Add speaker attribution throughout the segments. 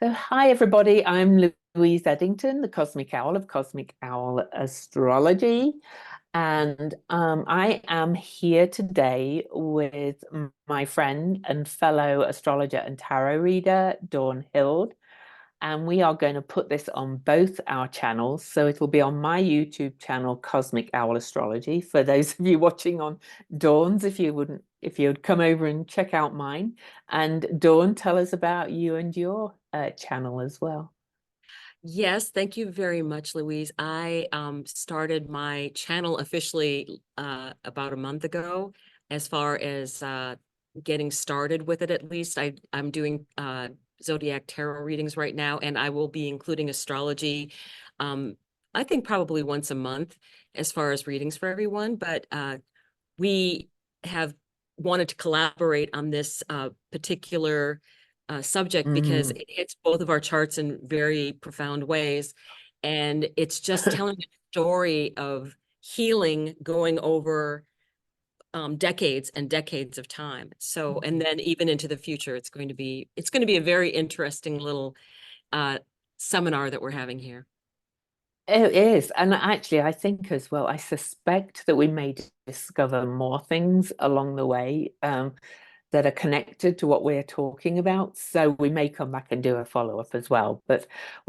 Speaker 1: So, hi everybody, I'm Louise Eddington, the Cosmic Owl of Cosmic Owl Astrology. And I am here today with my friend and fellow astrologer and tarot reader, Dawn Hild. And we are going to put this on both our channels. So it will be on my YouTube channel, Cosmic Owl Astrology. For those of you watching on Dawn's, if you'd come over and check out mine. And Dawn, tell us about you and your channel as well.
Speaker 2: Yes, thank you very much, Louise. I started my channel officially about a month ago. As far as getting started with it, at least I'm doing zodiac tarot readings right now, and I will be including astrology. I think probably once a month as far as readings for everyone. But we have wanted to collaborate on this particular subject because it hits both of our charts in very profound ways. And it's just telling a story of healing going over decades and decades of time. So, and then even into the future, it's going to be a very interesting little seminar that we're having here.
Speaker 1: It is. And actually, I think as well, I suspect that we may discover more things along the way that are connected to what we're talking about. So we may come back and do a follow-up as well. But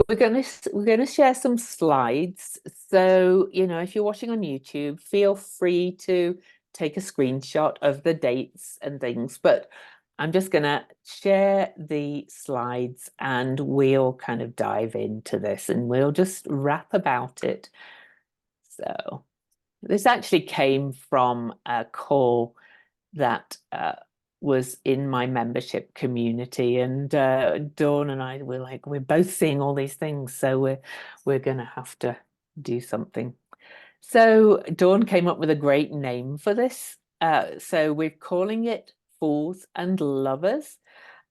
Speaker 1: we're gonna share some slides. So, if you're watching on YouTube, feel free to take a screenshot of the dates and things. But I'm just gonna share the slides and we'll kind of dive into this and we'll just rap about it. So this actually came from a call that was in my membership community, and Dawn and I were like, we're both seeing all these things, so we're gonna have to do something. So Dawn came up with a great name for this. So we're calling it Fools and Lovers.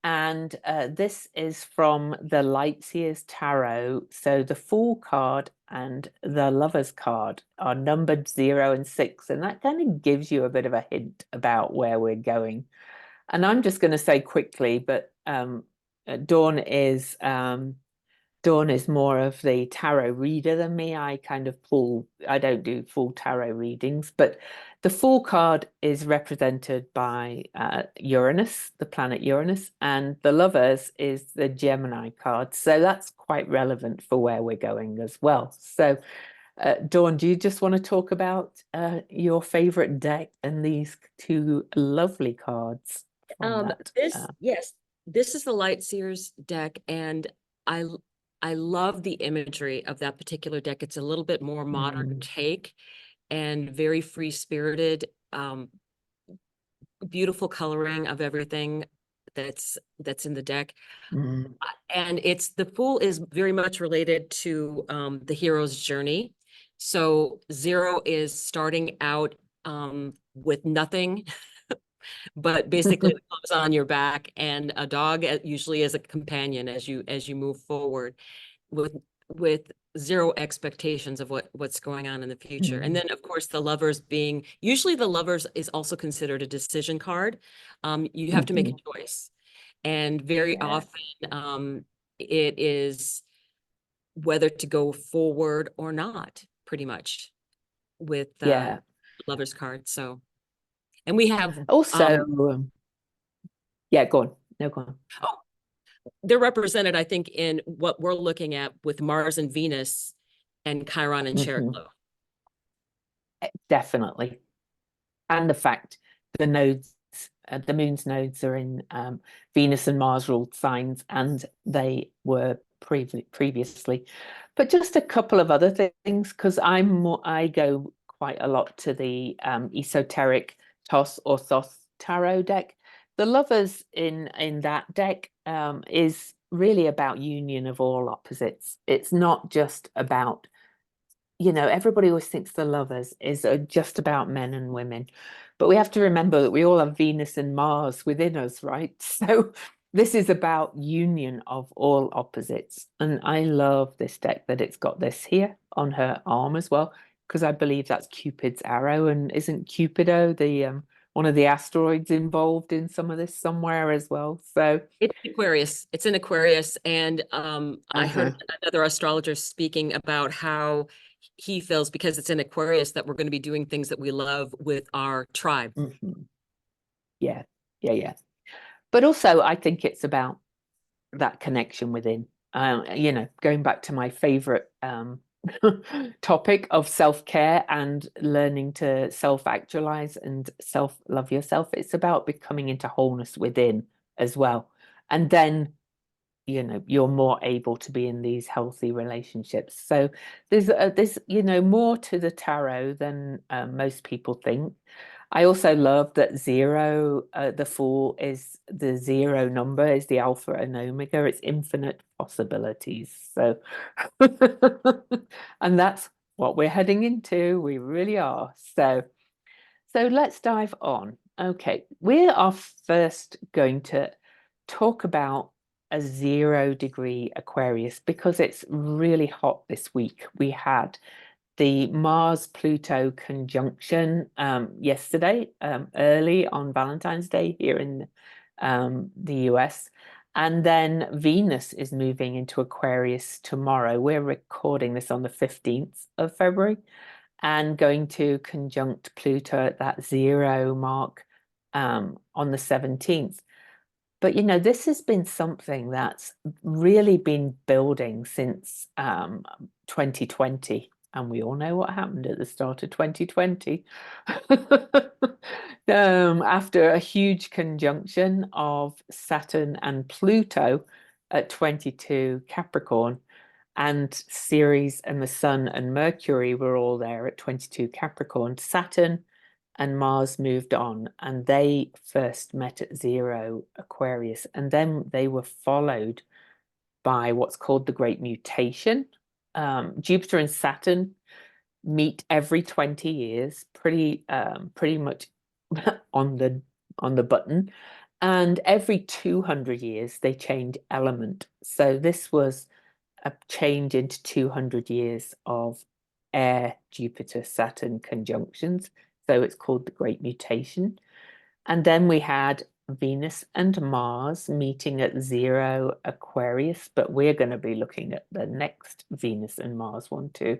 Speaker 1: And this is from the Lightseers Tarot. So the Fool card and the Lovers card are numbered 0 and 6. And that kind of gives you a bit of a hint about where we're going. And I'm just going to say quickly, but Dawn is more of the tarot reader than me. I don't do full tarot readings, but the Fool card is represented by Uranus, the planet Uranus, and the Lovers is the Gemini card. So that's quite relevant for where we're going as well. So Dawn, do you just want to talk about your favorite deck and these two lovely cards from that?
Speaker 2: Yes, this is the Lightseers deck, and I I love the imagery of that particular deck. It's a little bit more modern take and very free-spirited, beautiful coloring of everything that's in the deck. And the Fool is very much related to the hero's journey. So 0 is starting out with nothing, but basically it comes on your back, and a dog usually as a companion as you move forward with zero expectations of what's going on in the future. And then of course the Lovers usually the Lovers is also considered a decision card. You have to make a choice, and very often it is whether to go forward or not, pretty much, with Lovers card. So, and we have
Speaker 1: also yeah, go on. No, go on.
Speaker 2: Oh, they're represented, I think, in what we're looking at with Mars and Venus and Chiron and Cherokee.
Speaker 1: Definitely. And the fact the nodes, the moon's nodes are in Venus and Mars ruled signs, and they were previously. But just a couple of other things, because I go quite a lot to the esoteric Toss or Thoth tarot deck. The Lovers in that deck is really about union of all opposites. It's not just about, everybody always thinks the Lovers is just about men and women, but we have to remember that we all have Venus and Mars within us, right? So this is about union of all opposites. And I love this deck that it's got this here on her arm as well, because I believe that's Cupid's arrow. And isn't Cupido the one of the asteroids involved in some of this somewhere as well. So,
Speaker 2: It's Aquarius. It's in Aquarius. And I heard
Speaker 1: uh-huh.
Speaker 2: another astrologer speaking about how he feels because it's in Aquarius that we're going to be doing things that we love with our tribe.
Speaker 1: Mhm. Yeah, yeah, yeah. But also, I think it's about that connection within. Going back to my favorite topic of self-care and learning to self-actualize and self-love yourself. It's about becoming into wholeness within as well. And then you're more able to be in these healthy relationships. So there's more to the tarot than most people think. I also love that zero, the fool is the zero number, is the alpha and omega. It's infinite possibilities. So and that's what we're heading into. We really are. So let's dive on. Okay, we are first going to talk about a 0-degree Aquarius because it's really hot this week. We had the Mars-Pluto conjunction yesterday, early on Valentine's Day here in the US. And then Venus is moving into Aquarius tomorrow. We're recording this on the 15th of February and going to conjunct Pluto at that 0 mark on the 17th. But this has been something that's really been building since 2020. And we all know what happened at the start of 2020. After a huge conjunction of Saturn and Pluto at 22 Capricorn, and Ceres and the Sun and Mercury were all there at 22 Capricorn. Saturn and Mars moved on, and they first met at 0 Aquarius, and then they were followed by what's called the Great Mutation. Jupiter and Saturn meet every 20 years, pretty much on the button, and every 200 years they change element. So this was a change into 200 years of air Jupiter Saturn conjunctions. So it's called the Great Mutation. And then we had Venus and Mars meeting at 0 Aquarius, but we're going to be looking at the next Venus and Mars one too.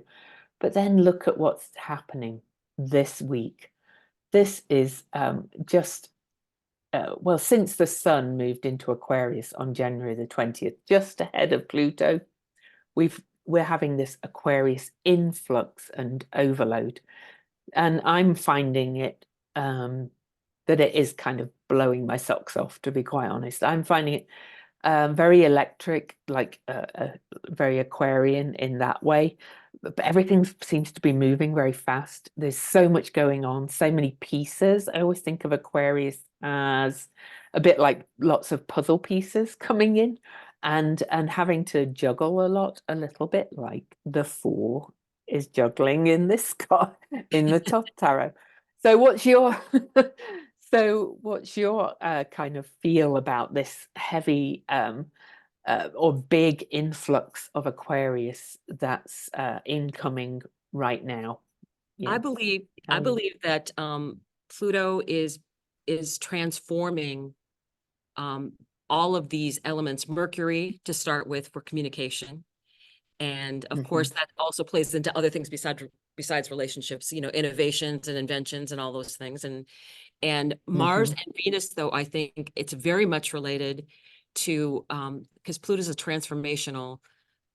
Speaker 1: But then look at what's happening this week. This is just well, since the Sun moved into Aquarius on January the 20th, just ahead of Pluto, we're having this Aquarius influx and overload, and I'm finding it that it is kind of blowing my socks off, to be quite honest. I'm finding it very electric, like very Aquarian in that way. But everything seems to be moving very fast. There's so much going on, so many pieces. I always think of Aquarius as a bit like lots of puzzle pieces coming in and having to juggle a little bit like the Fool is juggling in this card in the top tarot. So what's your kind of feel about this heavy or big influx of Aquarius that's incoming right now?
Speaker 2: I
Speaker 1: Yeah.
Speaker 2: believe I
Speaker 1: Um,
Speaker 2: believe that Pluto is transforming um, all of these elements. Mercury to start with for communication, and of course
Speaker 1: mhm,
Speaker 2: that also plays into other things besides relationships. Innovations and inventions and all those things. And Mars
Speaker 1: mhm,
Speaker 2: and Venus, though, I think it's very much related to because Pluto is a transformational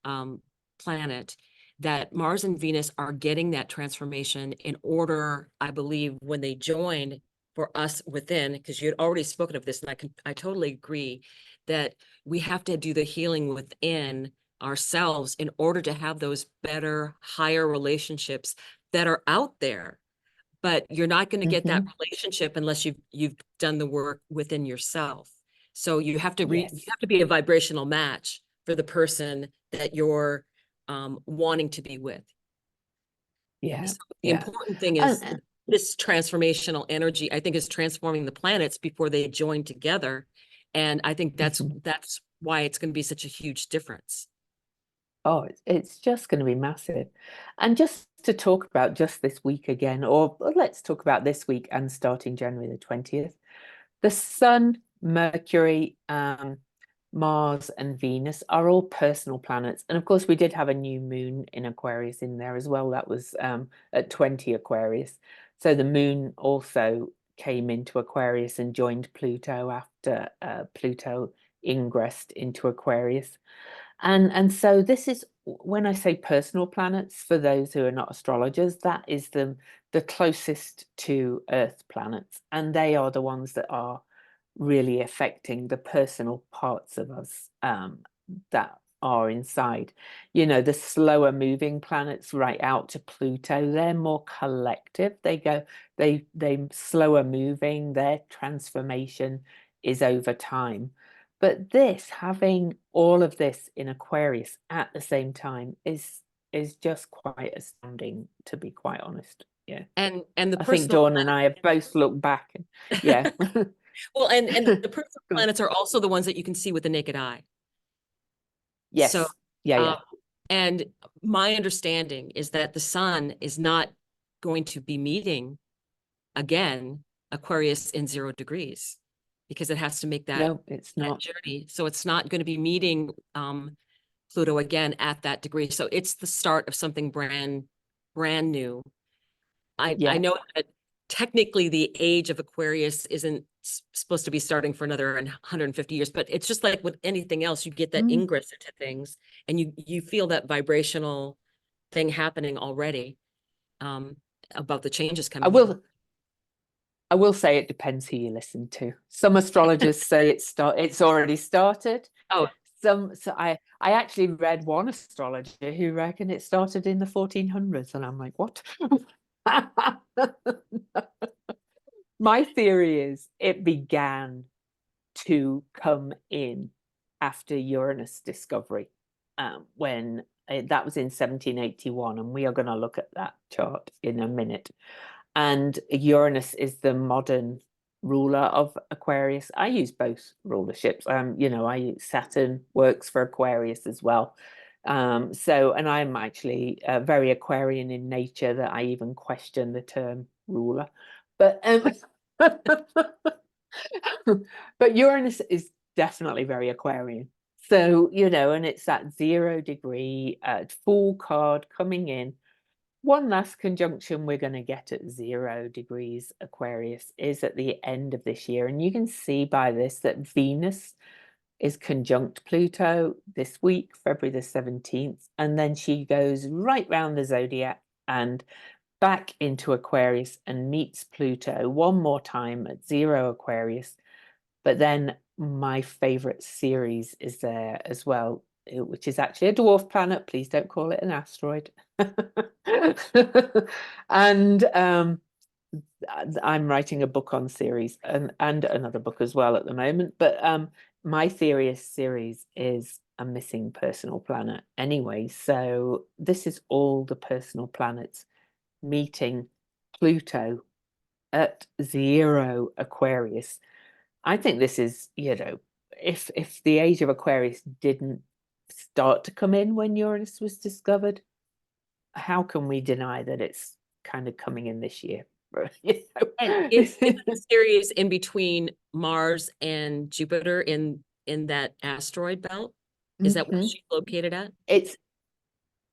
Speaker 2: um, planet, that Mars and Venus are getting that transformation in order, I believe, when they join for us within, because you had already spoken of this, and I totally agree that we have to do the healing within ourselves in order to have those better, higher relationships that are out there. But you're not going to get that
Speaker 1: mhm.
Speaker 2: relationship unless you've done the work within yourself. So you
Speaker 1: Yes.
Speaker 2: have to be a vibrational match for the person that you're wanting to be with.
Speaker 1: Yeah.
Speaker 2: So the
Speaker 1: Yeah.
Speaker 2: important thing is
Speaker 1: And
Speaker 2: this transformational energy, I think, is transforming the planets before they join together. And I think that's
Speaker 1: mhm.
Speaker 2: that's why it's going to be such a huge difference.
Speaker 1: Oh, it's just going to be massive. And just to talk about just this week again, or let's talk about this week and starting January the 20th. The Sun, Mercury, Mars, and Venus are all personal planets. And of course, we did have a new moon in Aquarius in there as well. That was at 20 Aquarius. So the moon also came into Aquarius and joined Pluto after Pluto ingressed into Aquarius. And so this is when I say personal planets, for those who are not astrologers, that is the closest to Earth planets, and they are the ones that are really affecting the personal parts of us that are inside. You know, the slower moving planets right out to Pluto, they're more collective. They slower moving, their transformation is over time. But this, having all of this in Aquarius at the same time is just quite astounding, to be quite honest. Yeah.
Speaker 2: And the
Speaker 1: I think
Speaker 2: personal
Speaker 1: Dawn and I have both looked back and yeah.
Speaker 2: well, and the personal
Speaker 1: Go on.
Speaker 2: planets are also the ones that you can see with the naked eye. So,
Speaker 1: Yes. Yeah,
Speaker 2: um,
Speaker 1: yeah.
Speaker 2: and my understanding is that the sun is not going to be meeting again Aquarius in 0 degrees because it has to make
Speaker 1: No, it's
Speaker 2: that
Speaker 1: not.
Speaker 2: journey. So it's not going to be meeting Pluto again at that degree. So it's the start of something brand new. I
Speaker 1: Yeah.
Speaker 2: know that technically the age of Aquarius isn't supposed to be starting for another 150 years, but it's just like with anything else, you get that
Speaker 1: Mm.
Speaker 2: ingress into things and you feel that vibrational thing happening already um, about the changes
Speaker 1: I
Speaker 2: coming in.
Speaker 1: will I will say it depends who you listen to. Some astrologers say it's already started.
Speaker 2: Oh,
Speaker 1: I actually read one astrologer who reckoned it started in the 1400s, and I'm like, what? My theory is it began to come in after Uranus discovery, when that was in 1781, and we are going to look at that chart in a minute. And Uranus is the modern ruler of Aquarius. I use both rulerships. You know, Saturn works for Aquarius as well. And I'm actually very Aquarian in nature that I even question the term ruler. But but Uranus is definitely very Aquarian. So, you know, and it's that 0 degree full card coming in. One last conjunction we're going to get at 0 degrees Aquarius is at the end of this year. And you can see by this that Venus is conjunct Pluto this week, February the 17th. And then she goes right round the zodiac and back into Aquarius and meets Pluto one more time at 0 Aquarius. But then my favorite Ceres is there as well, which is actually a dwarf planet. Please don't call it an asteroid. And I'm writing a book on Ceres and another book as well at the moment. But my theory is Ceres is a missing personal planet anyway. So this is all the personal planets meeting Pluto at 0 Aquarius. I think this is, you know, if the age of Aquarius didn't start to come in when Uranus was discovered, how can we deny that it's kind of coming in this year? You
Speaker 2: and
Speaker 1: know?
Speaker 2: is the series in between Mars and Jupiter in that asteroid belt? Is that where
Speaker 1: Mhm.
Speaker 2: she's located at?
Speaker 1: It's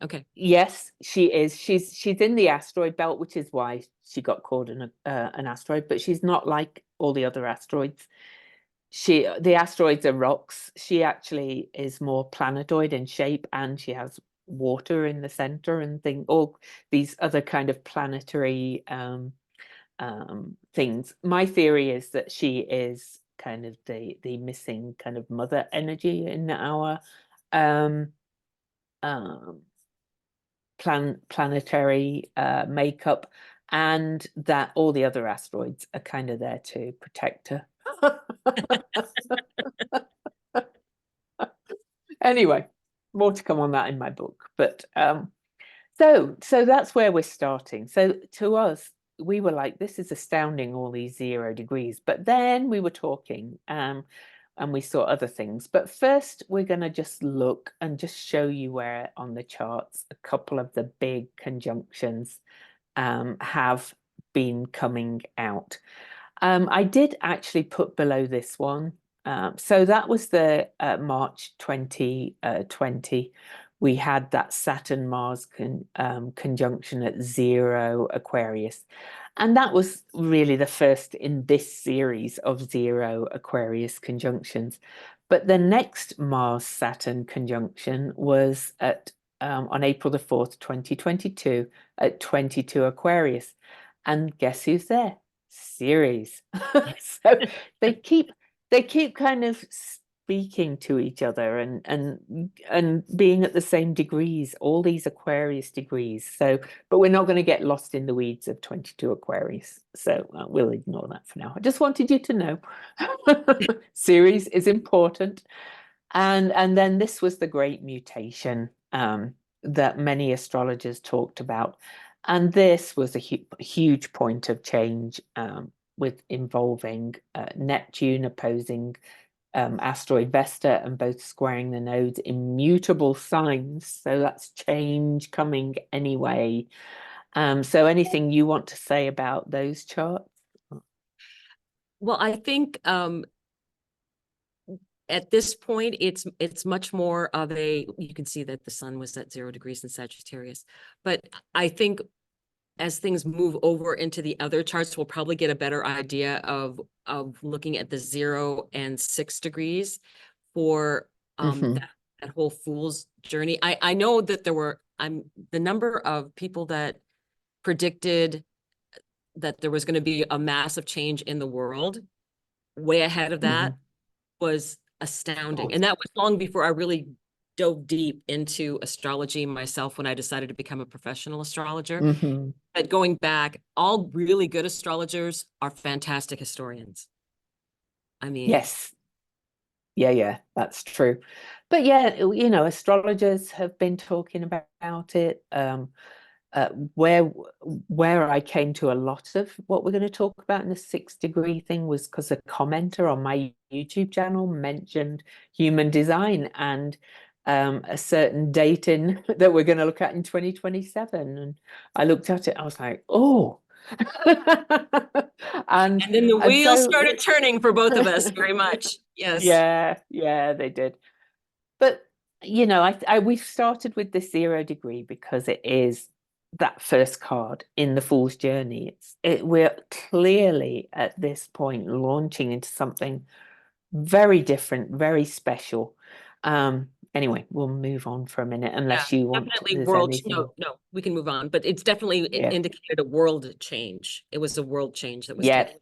Speaker 2: Okay.
Speaker 1: Yes, she is. She's in the asteroid belt, which is why she got called an asteroid. But she's not like all the other asteroids. The asteroids are rocks. She actually is more planetoid in shape, and she has water in the center and all these other kind of planetary things. My theory is that she is kind of the missing kind of mother energy in our um, um, planetary makeup, and that all the other asteroids are kind of there to protect her. Anyway, more to come on that in my book. But so that's where we're starting. So to us, we were like, this is astounding, all these 0 degrees. But then we were talking. and we saw other things. But first, we're going to just look and just show you where on the charts a couple of the big conjunctions have been coming out. I did actually put below this one. So that was the March 2020. We had that Saturn-Mars conjunction at 0 Aquarius. And that was really the first in this series of 0 Aquarius conjunctions. But the next Mars-Saturn conjunction was at on April the 4th, 2022 at 22 Aquarius. And guess who's there? Ceres. So they keep kind of speaking to each other and being at the same degrees, all these Aquarius degrees. So, but we're not going to get lost in the weeds of 22 Aquarius. So we'll ignore that for now. I just wanted you to know Ceres is important. And then this was the great mutation that many astrologers talked about. And this was a huge point of change with involving Neptune opposing asteroid Vesta and both squaring the nodes, immutable signs. So that's change coming anyway. So anything you want to say about those charts?
Speaker 2: Well, I think at this point, it's much more of a, you can see that the sun was at 0 degrees in Sagittarius. But I think as things move over into the other charts, we'll probably get a better idea of looking at the 0 and 6 degrees for that whole fool's journey. I know that there were the number of people that predicted that there was going to be a massive change in the world way ahead of that was astounding. And that was long before I really dove deep into astrology myself when I decided to become a professional astrologer. But going back, all really good astrologers are fantastic historians. I mean,
Speaker 1: yes. Yeah, that's true. But yeah, you know, astrologers have been talking about it. Where I came to a lot of what we're going to talk about in the 6 degree thing was because a commenter on my YouTube channel mentioned human design and a certain date in that we're going to look at in 2027. And I looked at it, I was like, oh.
Speaker 2: and then the wheels
Speaker 1: so
Speaker 2: started turning for both of us very much. Yes.
Speaker 1: Yeah, they did. But you know, we've started with the 0 degree because it is that first card in the Fool's Journey. We're clearly at this point launching into something very different, very special. Anyway, we'll move on for a minute unless you want
Speaker 2: definitely
Speaker 1: there's
Speaker 2: world.
Speaker 1: anything.
Speaker 2: No, we can move on. But it's definitely it indicated a world change. It was a world change that was taking.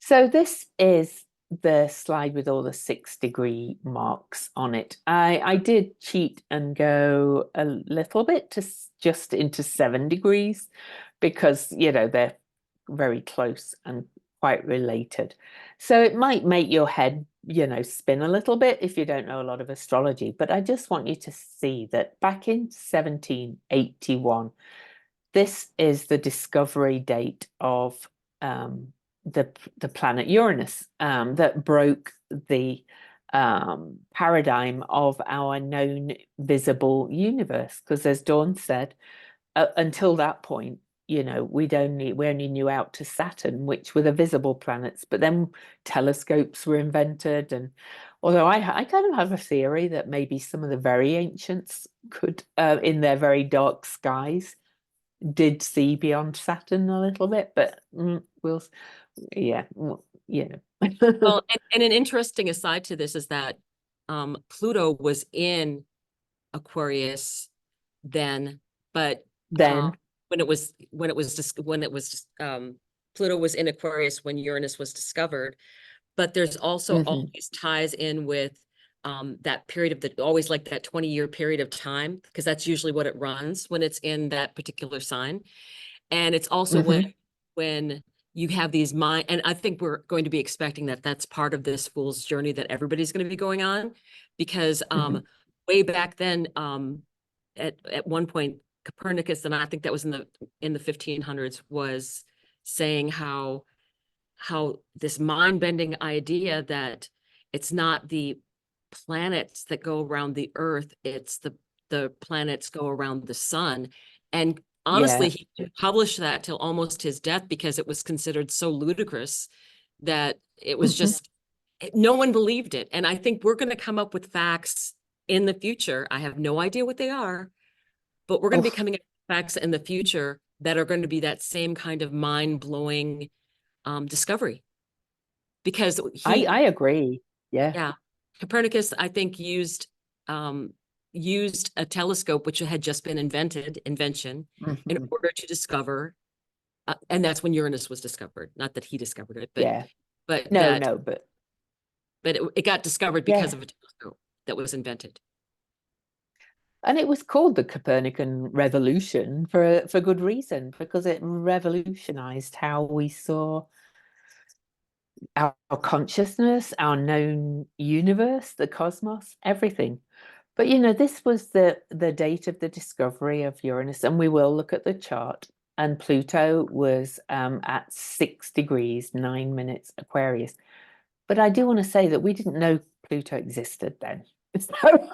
Speaker 1: So this is the slide with all the 6 degree marks on it. I did cheat and go a little bit to just into 7 degrees because, you know, they're very close and quite related. So it might make your head, you know, spin a little bit if you don't know a lot of astrology. But I just want you to see that back in 1781, this is the discovery date of the planet Uranus that broke the paradigm of our known visible universe. Because as Dawn said, until that point, you know, we only knew out to Saturn, which were the visible planets. But then telescopes were invented, and although I kind of have a theory that maybe some of the very ancients could, in their very dark skies, did see beyond Saturn a little bit, but we'll, yeah, you know.
Speaker 2: Well, and an interesting aside to this is that Pluto was in Aquarius then, but
Speaker 1: Then
Speaker 2: when Pluto was in Aquarius when Uranus was discovered, but there's also always ties in with that period of always like that 20-year period of time, because that's usually what it runs when it's in that particular sign. And it's also when you have these mind, and I think we're going to be expecting that that's part of this fool's journey that everybody's going to be going on, because way back then, at one point, Copernicus, and I think that was in the 1500s, was saying how how this mind-bending idea that it's not the planets that go around the Earth, it's the planets go around the sun. And honestly,
Speaker 1: Yeah.
Speaker 2: he didn't publish that till almost his death because it was considered so ludicrous that it was just, no one believed it. And I think we're going to come up with facts in the future. I have no idea what they are, but we're going to be
Speaker 1: Oh,
Speaker 2: coming up with facts in the future that are going to be that same kind of mind-blowing discovery. Because
Speaker 1: I agree. Yeah.
Speaker 2: yeah, Copernicus, I think, um, used a telescope which had just been invention, in
Speaker 1: Mhm.
Speaker 2: order to discover, and that's when Uranus was discovered. Not that he discovered it,
Speaker 1: Yeah.
Speaker 2: but
Speaker 1: No,
Speaker 2: that,
Speaker 1: no, but
Speaker 2: but it got discovered because
Speaker 1: yeah.
Speaker 2: of a telescope that was invented.
Speaker 1: And it was called the Copernican Revolution for good reason, because it revolutionized how we saw our consciousness, our known universe, the cosmos, everything. But this was the date of the discovery of Uranus, and we will look at the chart. And Pluto was at 6 degrees 9 minutes Aquarius. But I do want to say that we didn't know Pluto existed then. So,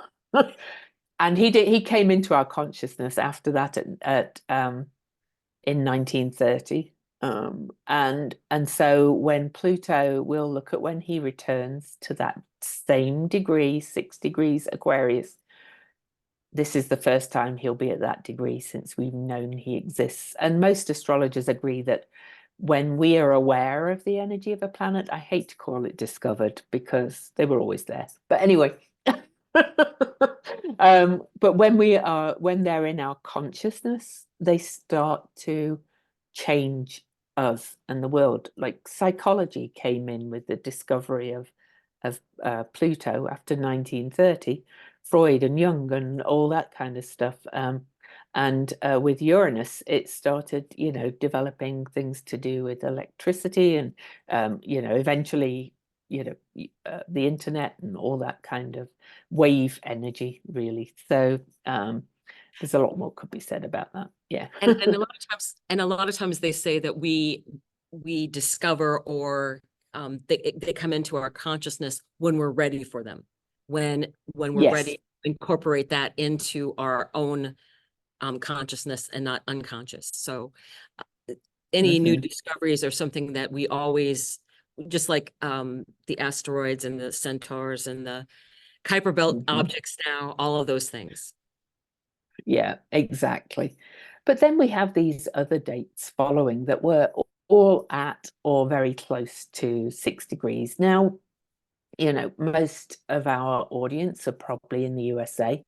Speaker 1: and he came into our consciousness after that at in 1930. And so when Pluto, we'll look at when he returns to that same degree, 6 degrees Aquarius. This is the first time he'll be at that degree since we've known he exists. And most astrologers agree that when we are aware of the energy of a planet, I hate to call it discovered because they were always there. But anyway, but when they're in our consciousness, they start to change us and the world. Like psychology came in with the discovery of Pluto after 1930, Freud and Jung and all that kind of stuff. And with Uranus, it started, developing things to do with electricity and, eventually, the internet and all that kind of wave energy, really. So there's a lot more could be said about that. Yeah.
Speaker 2: And a lot of times they say that we discover, or they come into our consciousness when we're ready for them, when we're
Speaker 1: Yes.
Speaker 2: ready to incorporate that into our own consciousness and not unconscious. So any new
Speaker 1: Hmm.
Speaker 2: discoveries are something that we always, just like the asteroids and the centaurs and the Kuiper Belt
Speaker 1: Hmm.
Speaker 2: objects now, all of those things.
Speaker 1: Yeah, exactly. But then we have these other dates following that were all at or very close to 6 degrees. Now, most of our audience are probably in the USA.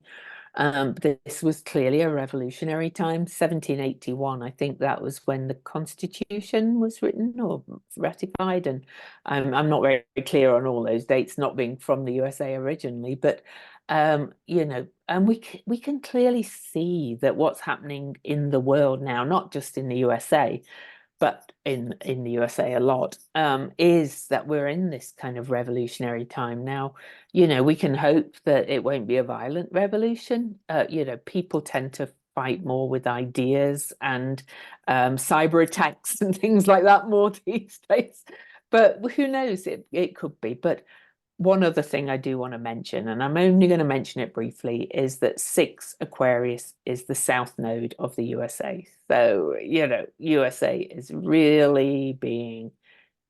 Speaker 1: This was clearly a revolutionary time, 1781. I think that was when the Constitution was written or ratified. And I'm not very clear on all those dates, not being from the USA originally, but and we can clearly see that what's happening in the world now, not just in the USA, but in the USA a lot, is that we're in this kind of revolutionary time now. We can hope that it won't be a violent revolution. People tend to fight more with ideas and cyber attacks and things like that more these days. But who knows? It could be. But one other thing I do want to mention, and I'm only going to mention it briefly, is that 6 Aquarius is the south node of the USA. So, USA is really being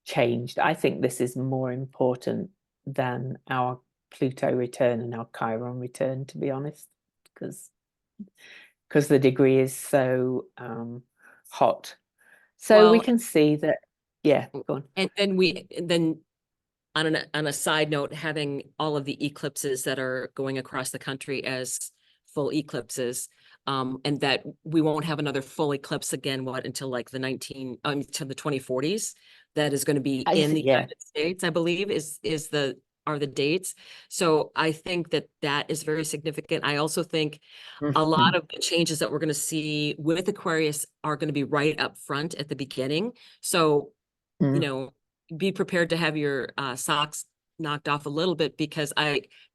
Speaker 1: changed. I think this is more important than our Pluto return and our Chiron return, to be honest, because the degree is so hot. So we
Speaker 2: Well,
Speaker 1: can see that, yeah, go on.
Speaker 2: and then on a side note, having all of the eclipses that are going across the country as full eclipses, and that we won't have another full eclipse again, until like until the 2040s. That is going to be in the
Speaker 1: Yeah.
Speaker 2: United States, I believe, are the dates. So I think that that is very significant. I also think a lot
Speaker 1: Mhm.
Speaker 2: of the changes that we're going to see with Aquarius are going to be right up front at the beginning. So, you
Speaker 1: Mm.
Speaker 2: know, be prepared to have your socks knocked off a little bit, because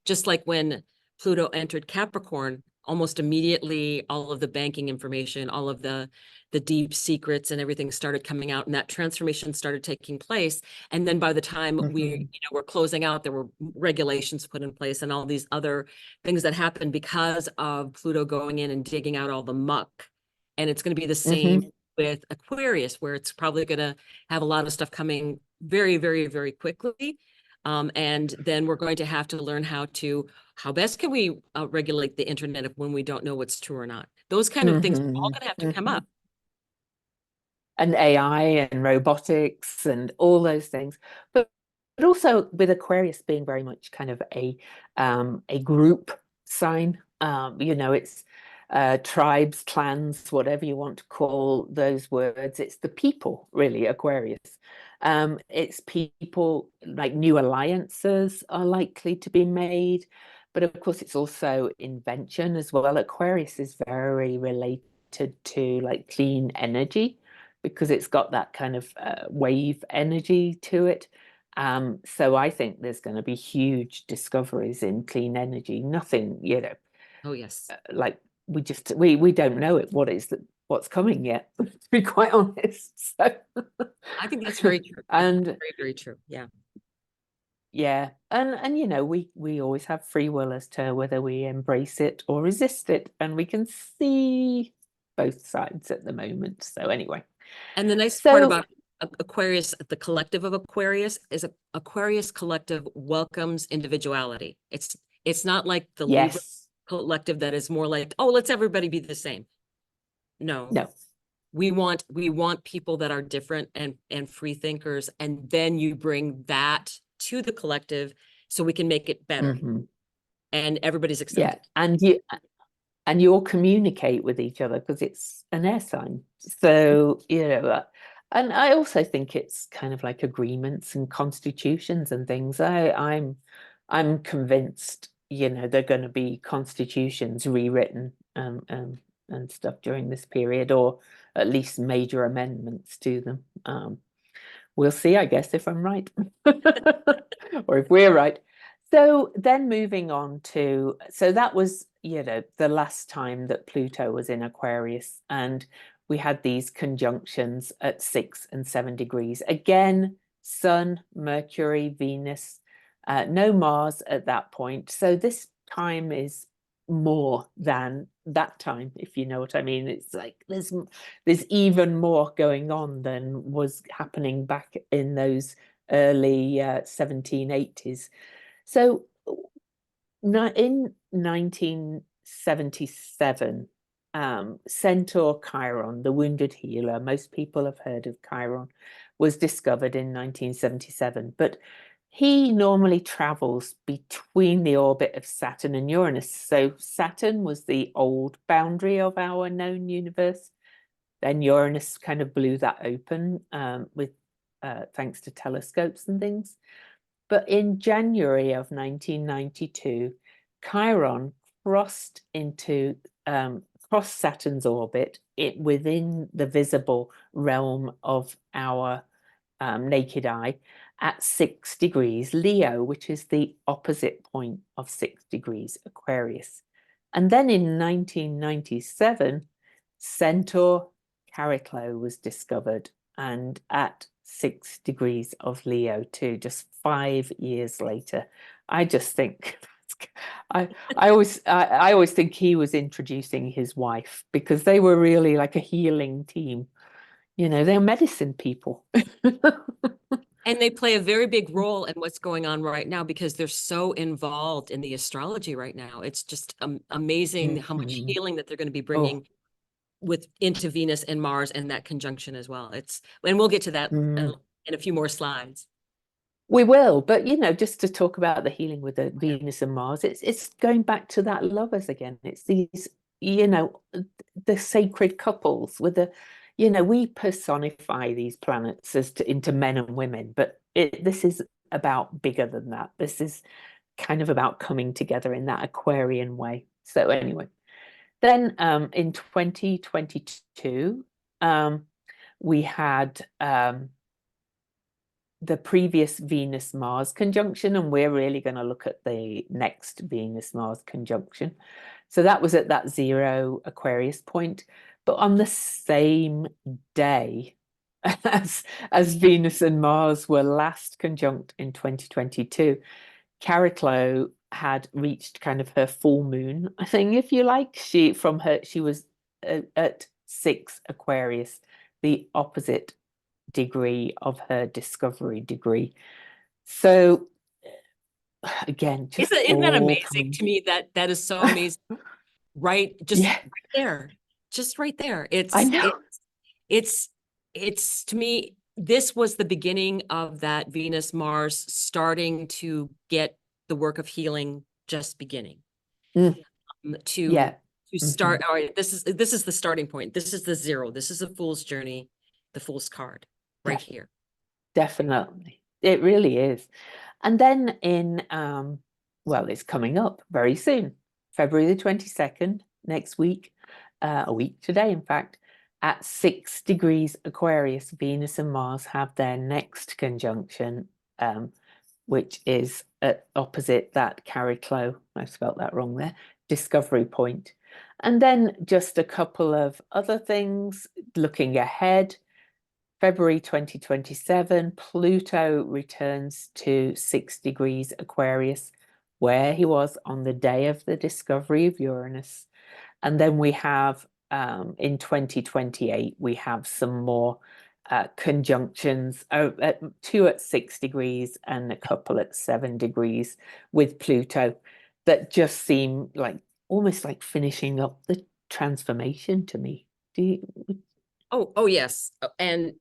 Speaker 2: just like when Pluto entered Capricorn, almost immediately all of the banking information, all of the deep secrets and everything started coming out, and that transformation started taking place. And then by the time we were closing out, there were regulations put in place and all these other things that happened because of Pluto going in and digging out all the muck. And it's going to be the same with Aquarius, where it's probably going to have a lot of stuff coming very, very, very quickly. And then we're going to have to learn how best can we regulate the internet if when we don't know what's true or not. Those kind of things are all going to have to come up.
Speaker 1: And AI and robotics and all those things. But also with Aquarius being very much kind of a group sign, it's tribes, clans, whatever you want to call those words. It's the people, really, Aquarius. It's people, like new alliances are likely to be made. But of course, it's also invention as well. Aquarius is very related to like clean energy because it's got that kind of wave energy to it. So I think there's going to be huge discoveries in clean energy. Nothing,
Speaker 2: Oh, yes.
Speaker 1: like we don't know what's coming yet, to be quite honest. So
Speaker 2: I think that's very true.
Speaker 1: and
Speaker 2: very, very true. Yeah.
Speaker 1: yeah, and we always have free will as to whether we embrace it or resist it, and we can see both sides at the moment. So anyway,
Speaker 2: And the nice part
Speaker 1: so
Speaker 2: about Aquarius, the collective of Aquarius, is Aquarius collective welcomes individuality. It's not like the Libra
Speaker 1: yes,
Speaker 2: collective that is more like, oh, let's everybody be the same. No,
Speaker 1: no.
Speaker 2: we want people that are different and free thinkers, and then you bring that to the collective so we can make it better and everybody's
Speaker 1: Yeah,
Speaker 2: accepted.
Speaker 1: and you all communicate with each other because it's an air sign. So, and I also think it's kind of like agreements and constitutions and things. I'm convinced, they're going to be constitutions rewritten and stuff during this period, or at least major amendments to them. We'll see, I guess, if I'm right or if we're right. So then moving on so that was, the last time that Pluto was in Aquarius, and we had these conjunctions at 6 and 7 degrees. Again, Sun, Mercury, Venus, no Mars at that point. So this time is more than that time, if you know what I mean. It's like there's even more going on than was happening back in those early 1780s. So in 1977, Centaur Chiron, the wounded healer, most people have heard of Chiron, was discovered in 1977, but he normally travels between the orbit of Saturn and Uranus. So Saturn was the old boundary of our known universe. Then Uranus kind of blew that open with thanks to telescopes and things. But in January of 1992, Chiron crossed Saturn's orbit within the visible realm of our naked eye at 6 degrees Leo, which is the opposite point of 6 degrees Aquarius. And then in 1997, Centaur Chariklo was discovered, and at 6 degrees of Leo too, just 5 years later. I just think I always think he was introducing his wife, because they were really like a healing team. They're medicine people.
Speaker 2: And they play a very big role in what's going on right now because they're so involved in the astrology right now. It's just amazing how much healing that they're going to be bringing into Venus and Mars and that conjunction as well. And we'll get to that in a few more slides.
Speaker 1: We will, but just to talk about the healing with the Venus and Mars, it's going back to that lovers again. It's these, the sacred couples with we personify these planets into men and women, but this is about bigger than that. This is kind of about coming together in that Aquarian way. So anyway, then in 2022, we had the previous Venus-Mars conjunction, and we're really going to look at the next Venus-Mars conjunction. So that was at that 0 Aquarius point. But on the same day as Venus and Mars were last conjunct in 2022, Cariclo had reached kind of her full moon, I think, if you like. She was at 6 Aquarius, the opposite degree of her discovery degree. So again, just
Speaker 2: Isn't that
Speaker 1: all
Speaker 2: amazing
Speaker 1: coming.
Speaker 2: to me? That is so amazing. Right, just
Speaker 1: Yeah,
Speaker 2: right there, just right there.
Speaker 1: I know.
Speaker 2: It's to me, this was the beginning of that Venus Mars starting to get the work of healing just beginning.
Speaker 1: Mm,
Speaker 2: To
Speaker 1: yeah.
Speaker 2: start, all right, this is the starting point. This is the 0. This is the fool's journey, the fool's card
Speaker 1: Yeah,
Speaker 2: right here.
Speaker 1: definitely. It really is. And then in well, it's coming up very soon, February the 22nd, next week, a week today, in fact, at 6 degrees Aquarius, Venus and Mars have their next conjunction, which is at opposite that Cariclo, I spelt that wrong there, discovery point. And then just a couple of other things looking ahead. February 2027, Pluto returns to 6 degrees Aquarius, where he was on the day of the discovery of Uranus. And then we have in 2028, we have some more conjunctions, 2 at 6 degrees and a couple at 7 degrees with Pluto that just seem like almost like finishing up the transformation to me. Do you?
Speaker 2: Oh yes. And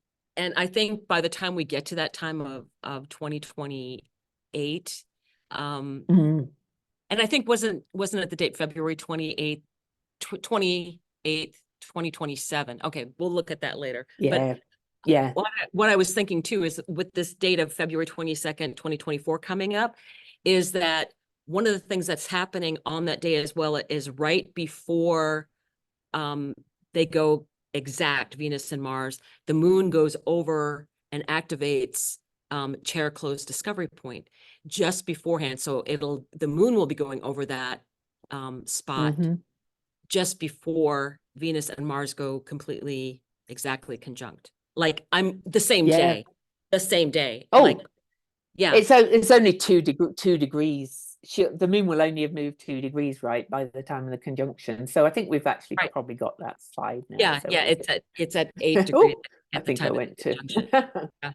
Speaker 2: I think by the time we get to that time of 2028,
Speaker 1: Mm,
Speaker 2: and I think wasn't it the date February 28th, 28th, 2027. Okay, we'll look at that later. But
Speaker 1: yeah, yeah.
Speaker 2: what I was thinking too is with this date of February 22nd, 2024 coming up, is that one of the things that's happening on that day as well is right before they go exact, Venus and Mars, the moon goes over and activates chair closed discovery point just beforehand. So the moon will be going over that spot
Speaker 1: Mm-hmm.
Speaker 2: just before Venus and Mars go completely exactly conjunct. Like I'm the same
Speaker 1: Yeah.
Speaker 2: day, the same day. Like,
Speaker 1: Oh,
Speaker 2: yeah,
Speaker 1: it's only 2 degrees. The moon will only have moved 2 degrees, right, by the time of the conjunction. So I think we've actually
Speaker 2: right.
Speaker 1: probably got that slide now.
Speaker 2: Yeah,
Speaker 1: So
Speaker 2: yeah,
Speaker 1: is
Speaker 2: it's at 8 degrees
Speaker 1: oh, I
Speaker 2: at the
Speaker 1: think I
Speaker 2: time of
Speaker 1: went
Speaker 2: the
Speaker 1: to.
Speaker 2: conjunction. Yeah,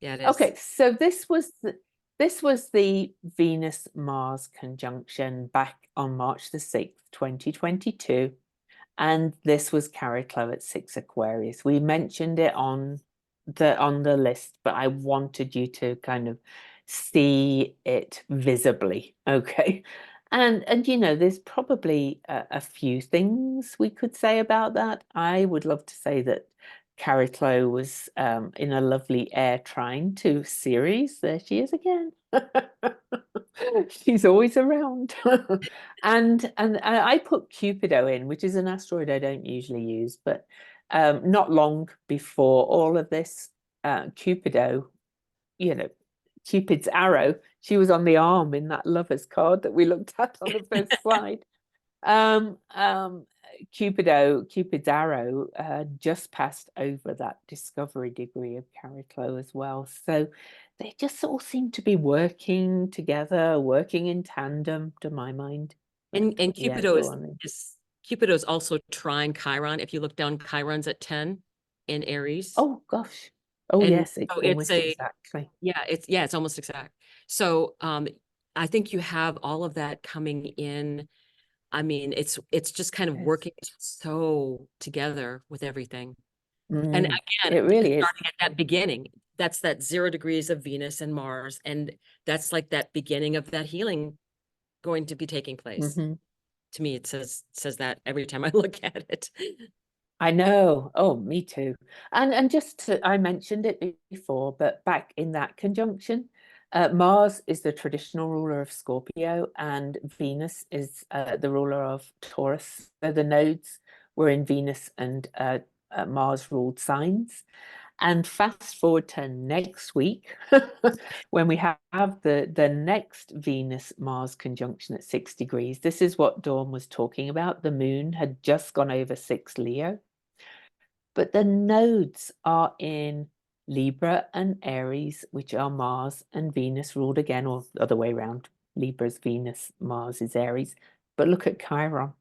Speaker 2: yeah, it is.
Speaker 1: Okay, so this was the Venus Mars conjunction back on March the 6th, 2022. And this was Cariclo at 6 Aquarius. We mentioned it on the list, but I wanted you to kind of see it visibly. Okay. And there's probably a few things we could say about that. I would love to say that Cariclo was in a lovely air trine to Ceres. There she is again. She's always around. And I put Cupido in, which is an asteroid I don't usually use, but not long before all of this, Cupido, you know, Cupid's arrow, she was on the arm in that lover's card that we looked at on the first slide. Um, um, Cupid's arrow just passed over that discovery degree of Cariclo as well. So they just all seem to be working together, working in tandem, to my mind. But
Speaker 2: And
Speaker 1: yeah,
Speaker 2: Cupido
Speaker 1: go on then.
Speaker 2: is Cupido is also trine Chiron. If you look down, Chiron's at 10 in Aries.
Speaker 1: Oh gosh. Oh
Speaker 2: And
Speaker 1: yes, it
Speaker 2: so
Speaker 1: almost exactly.
Speaker 2: it's almost exact. So I think you have all of that coming in. I mean, it's just kind of
Speaker 1: Yes.
Speaker 2: working so together with everything. And
Speaker 1: It
Speaker 2: again,
Speaker 1: really is.
Speaker 2: starting at that beginning, that's that 0 degrees of Venus and Mars. And that's like that beginning of that healing going to be taking place.
Speaker 1: Hmm.
Speaker 2: To me, it says that every time I look at it.
Speaker 1: I know. Oh, me too. And I mentioned it before, but back in that conjunction, Mars is the traditional ruler of Scorpio, and Venus is the ruler of Taurus. So the nodes were in Venus and Mars ruled signs. And fast forward to next week, when we have the next Venus-Mars conjunction at 6 degrees. This is what Dawn was talking about. The moon had just gone over 6 Leo. But the nodes are in Libra and Aries, which are Mars and Venus ruled again, or the other way around. Libra's Venus, Mars is Aries. But look at Chiron.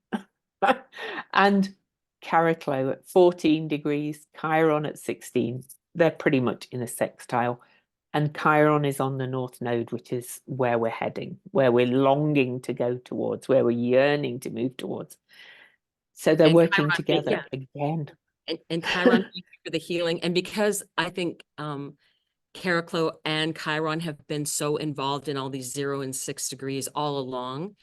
Speaker 1: And Caraclo at 14 degrees, Chiron at 16. They're pretty much in a sextile. And Chiron is on the North Node, which is where we're heading, where we're longing to go towards, where we're yearning to move towards. So they're
Speaker 2: And
Speaker 1: working
Speaker 2: Chiron,
Speaker 1: together again.
Speaker 2: and Chiron, thank you for the healing. And because I think Caraclo and Chiron have been so involved in all these 0 and 6 degrees all along,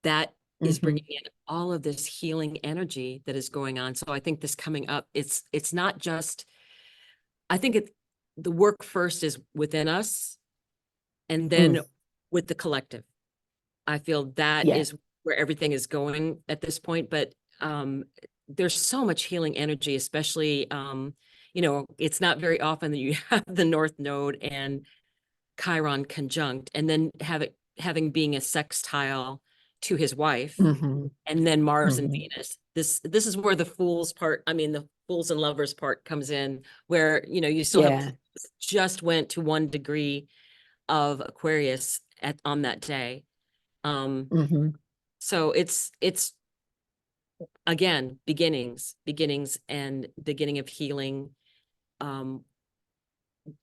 Speaker 2: that is bringing in all of this healing energy that is going on. So I think this coming up, it's not just, I think the work first is within us and then with the collective. I feel that is where everything is going at this point. But there's so much healing energy, especially, you know, it's not very often that you have the North Node and Chiron conjunct, and then having being a sextile to his wife, and then Mars and Venus. This is where the Fools part, I mean, the Fools and Lovers part comes in, where, you know, you still have just went to 1 degree of Aquarius on that day. So it's again, beginnings and beginning of healing,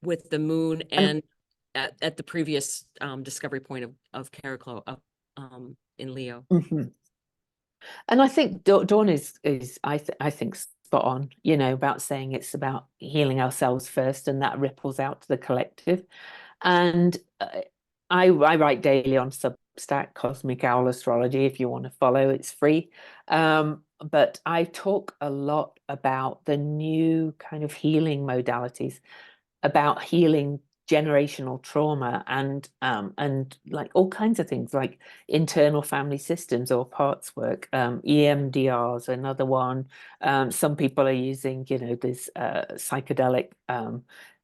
Speaker 2: with the moon and at the previous discovery point of Caraclo up in Leo.
Speaker 1: And I think Dawn is I think spot on, you know, about saying it's about healing ourselves first, and that ripples out to the collective. And I write daily on Substack, Cosmic Owl Astrology, if you want to follow, it's free. But I talk a lot about the new kind of healing modalities, about healing generational trauma and like all kinds of things like internal family systems or parts work. EMDR is another one. Some people are using, you know, this psychedelic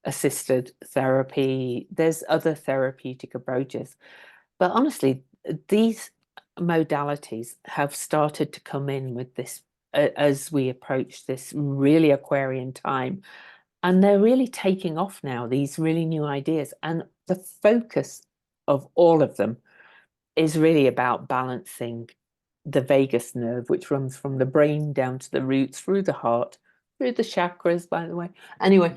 Speaker 1: assisted therapy. There's other therapeutic approaches, but honestly, these modalities have started to come in with this as we approach this really Aquarian time. And they're really taking off now, these really new ideas. And the focus of all of them is really about balancing the vagus nerve, which runs from the brain down to the roots, through the heart, through the chakras, by the way. Anyway,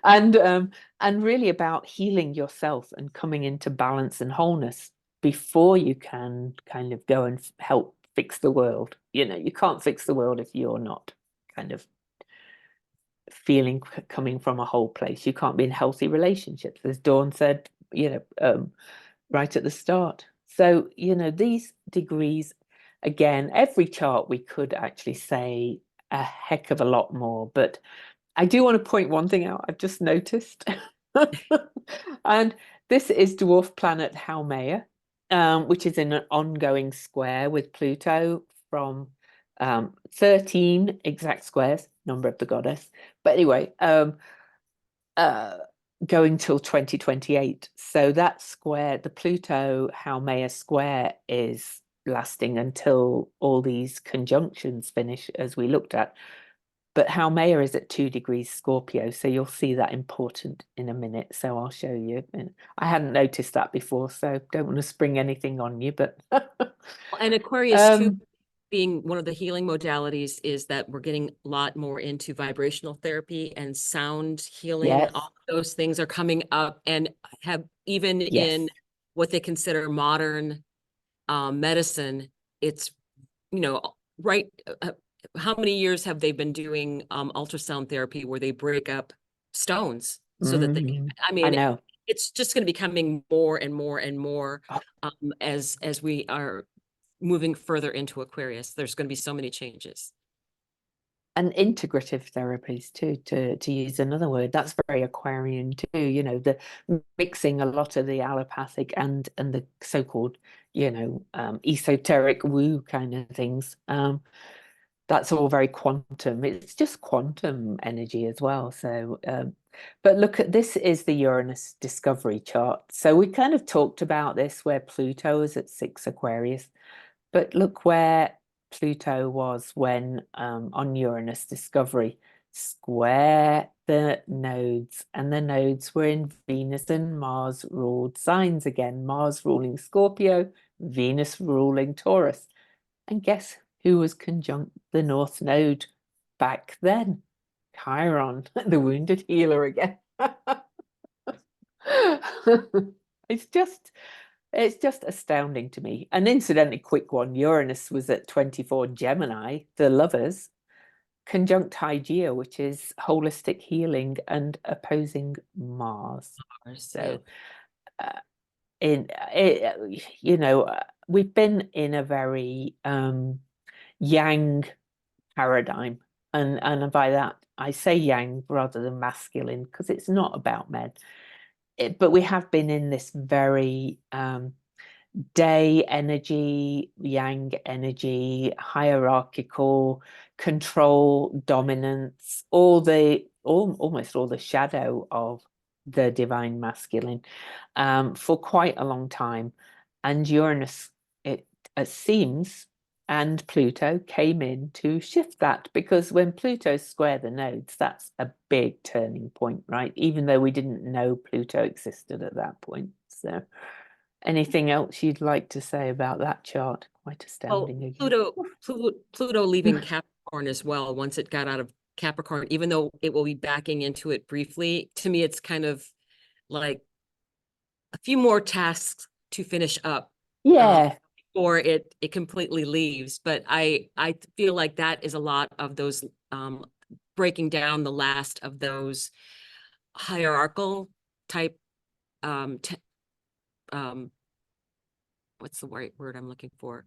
Speaker 1: and really about healing yourself and coming into balance and wholeness before you can kind of go and help fix the world. You know, you can't fix the world if you're not kind of feeling coming from a whole place. You can't be in healthy relationships, as Dawn said, you know, right at the start. So, you know, these degrees, again, every chart we could actually say a heck of a lot more, but I do want to point one thing out I've just noticed. And this is dwarf planet Haumea, which is in an ongoing square with Pluto from 13 exact squares, number of the goddess. But anyway, going till 2028. So that square, the Pluto Haumea square, is lasting until all these conjunctions finish, as we looked at. But Haumea is at 2 degrees Scorpio, so you'll see that important in a minute. So I'll show you. And I hadn't noticed that before, so don't want to spring anything on you, but
Speaker 2: And Aquarius too, being one of the healing modalities, is that we're getting a lot more into vibrational therapy and sound healing.
Speaker 1: yes,
Speaker 2: All of those things are coming up, and have even in what they consider modern medicine, it's, you know, right. How many years have they been doing ultrasound therapy where they break up stones so that they, I
Speaker 1: I
Speaker 2: mean,
Speaker 1: know.
Speaker 2: it's just going to be becoming more and more and more as we are moving further into Aquarius. There's going to be so many changes.
Speaker 1: And integrative therapies too, to use another word, that's very Aquarian too, you know, the mixing a lot of the allopathic and the so-called, you know, esoteric woo kind of things. that's all very quantum. It's just quantum energy as well. So, but look at this is the Uranus discovery chart. So we kind of talked about this where Pluto is at 6 Aquarius, but look where Pluto was when on Uranus discovery, square the nodes, and the nodes were in Venus and Mars ruled signs again. Mars ruling Scorpio, Venus ruling Taurus. And guess who was conjunct the North Node back then? Chiron, the wounded healer again. It's just it's just astounding to me. And incidentally, quick one, Uranus was at 24 Gemini, the lovers, conjunct Hygeia, which is holistic healing and opposing Mars.
Speaker 2: Yeah.
Speaker 1: So in we've been in a very yang paradigm, and by that I say yang rather than masculine because it's not about men. But we have been in this very day energy, yang energy, hierarchical control, dominance, almost all the shadow of the divine masculine for quite a long time. And Uranus, it seems, and Pluto came in to shift that, because when Pluto squared the nodes, that's a big turning point, right? Even though we didn't know Pluto existed at that point. So anything else you'd like to say about that chart? Quite
Speaker 2: Well,
Speaker 1: astounding again.
Speaker 2: Pluto leaving Capricorn as well, once it got out of Capricorn, even though it will be backing into it briefly, to me, it's kind of like a few more tasks to finish up
Speaker 1: Yeah.
Speaker 2: before it completely leaves. But I feel like that is a lot of those breaking down the last of those hierarchical type what's the right word I'm looking for?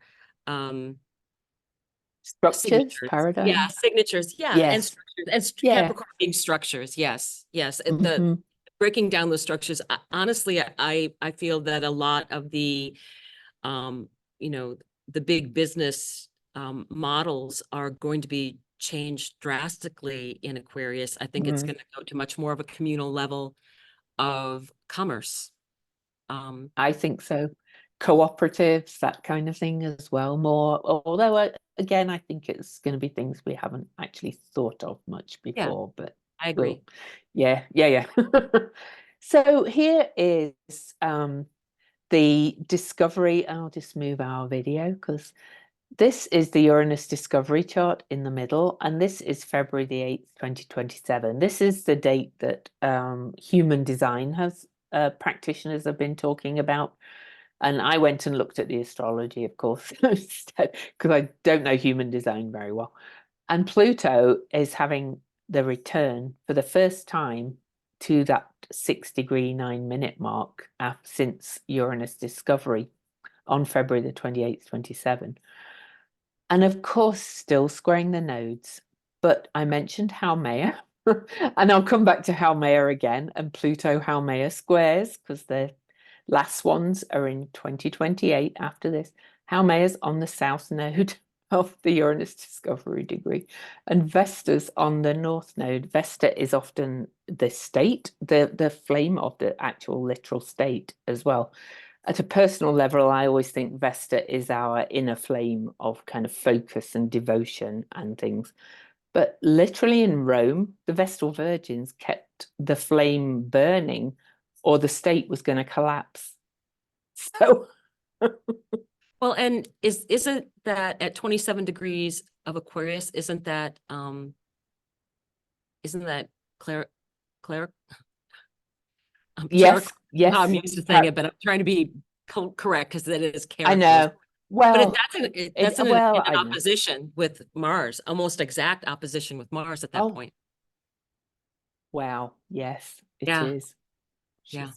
Speaker 1: Structures,
Speaker 2: Signatures. Yeah,
Speaker 1: paradigms.
Speaker 2: signatures. Yeah, and
Speaker 1: Yes.
Speaker 2: structures and
Speaker 1: Yeah.
Speaker 2: Capricorn being structures. Yes, yes. The
Speaker 1: Mhm.
Speaker 2: breaking down the structures. Honestly, I feel that a lot of the um, you know, the big business models are going to be changed drastically in Aquarius. I think it's
Speaker 1: Mhm.
Speaker 2: going to go to much more of a communal level of commerce.
Speaker 1: I think so. Cooperatives, that kind of thing as well. More, although again, I think it's going to be things we haven't actually thought of much
Speaker 2: Yeah,
Speaker 1: before, but
Speaker 2: I
Speaker 1: we'll,
Speaker 2: agree.
Speaker 1: yeah. So here is the discovery. I'll just move our video because this is the Uranus discovery chart in the middle, and this is February the 8th, 2027. This is the date that human design has practitioners have been talking about. And I went and looked at the astrology, of course, because I don't know human design very well. And Pluto is having the return for the first time to that 6 degree 9 minute mark since Uranus discovery on February the 28th, 27. And of course, still squaring the nodes. But I mentioned Haumea, and I'll come back to Haumea again, and Pluto Haumea squares, because the last ones are in 2028 after this. Haumea's on the south node of the Uranus discovery degree, and Vesta's on the north node. Vesta is often the state, the flame of the actual literal state as well. At a personal level, I always think Vesta is our inner flame of kind of focus and devotion and things. But literally in Rome, the Vestal Virgins kept the flame burning, or the state was going to collapse. So,
Speaker 2: Well, and isn't that at 27 degrees of Aquarius, isn't that Claire
Speaker 1: yes,
Speaker 2: I'm
Speaker 1: yes,
Speaker 2: used to saying it, but I'm trying to be correct because that is
Speaker 1: I
Speaker 2: characters.
Speaker 1: know.
Speaker 2: But
Speaker 1: Well,
Speaker 2: that's in
Speaker 1: well,
Speaker 2: an
Speaker 1: I know.
Speaker 2: opposition with Mars, almost exact opposition with Mars at that
Speaker 1: Oh,
Speaker 2: point.
Speaker 1: wow. Yes, it
Speaker 2: Yeah,
Speaker 1: is.
Speaker 2: yeah.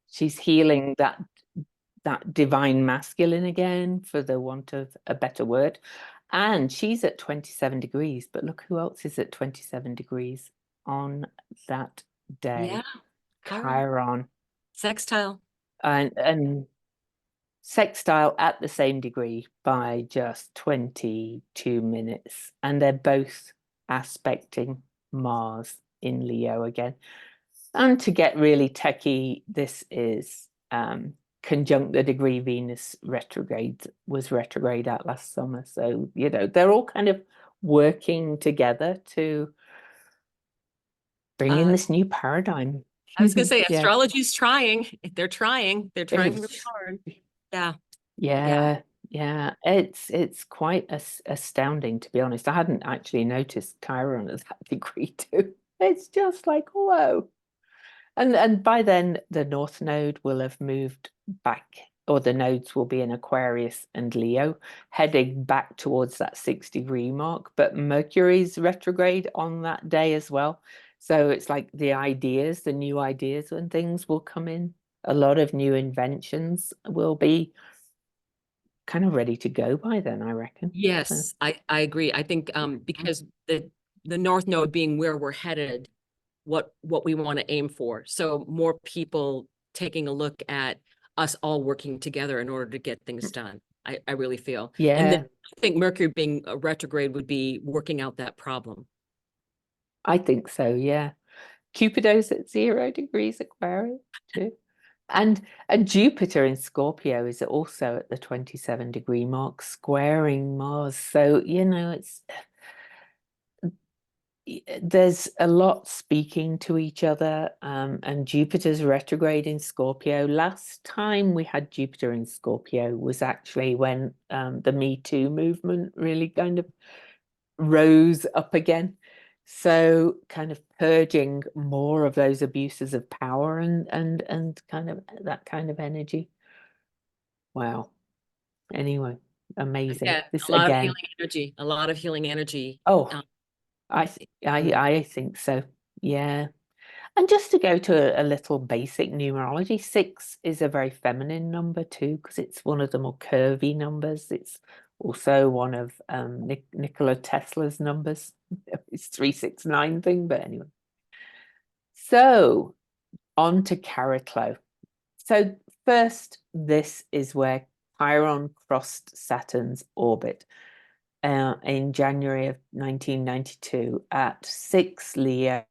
Speaker 1: She's healing that divine masculine again, for the want of a better word. And she's at 27 degrees, but look who else is at 27 degrees on that
Speaker 2: Yeah,
Speaker 1: day.
Speaker 2: Chiron.
Speaker 1: Chiron.
Speaker 2: Sextile.
Speaker 1: And sextile at the same degree by just 22 minutes, and they're both aspecting Mars in Leo again. And to get really techie, this is conjunct the degree Venus was retrograde at last summer. So, you know, they're all kind of working together to bring in this new paradigm.
Speaker 2: I was gonna say
Speaker 1: Yeah.
Speaker 2: astrology's trying. They're trying. They're trying really
Speaker 1: It's,
Speaker 2: hard. Yeah. Yeah.
Speaker 1: yeah. It's quite astounding, to be honest. I hadn't actually noticed Chiron at that degree too. It's just like, whoa. And by then the North Node will have moved back, or the nodes will be in Aquarius and Leo, heading back towards that 6-degree mark. But Mercury's retrograde on that day as well. So it's like the new ideas and things will come in. A lot of new inventions will be kind of ready to go by then, I reckon. So,
Speaker 2: Yes, I agree. I think because the North Node being where we're headed, what we want to aim for. So more people taking a look at us all working together in order to get things done. I really feel. And then
Speaker 1: yeah,
Speaker 2: I think Mercury being a retrograde would be working out that problem.
Speaker 1: I think so. Yeah. Cupido's at 0 degrees Aquarius too. And Jupiter in Scorpio is also at the 27-degree mark, squaring Mars. So, you know, there's a lot speaking to each other. And Jupiter's retrograde in Scorpio. Last time we had Jupiter in Scorpio was actually when the Me Too movement really kind of rose up again. So kind of purging more of those abuses of power and kind of that kind of energy. Wow. Anyway, amazing.
Speaker 2: Yeah,
Speaker 1: This
Speaker 2: a lot of
Speaker 1: again.
Speaker 2: healing energy, a lot of healing energy.
Speaker 1: Oh,
Speaker 2: Um,
Speaker 1: I think so. Yeah. And just to go to a little basic numerology, 6 is a very feminine number too, because it's one of the more curvy numbers. It's also one of Nikola Tesla's numbers. It's 369 thing, but anyway. So on to Cariclo. So first, this is where Chiron crossed Saturn's orbit in January of 1992 at 6 Leo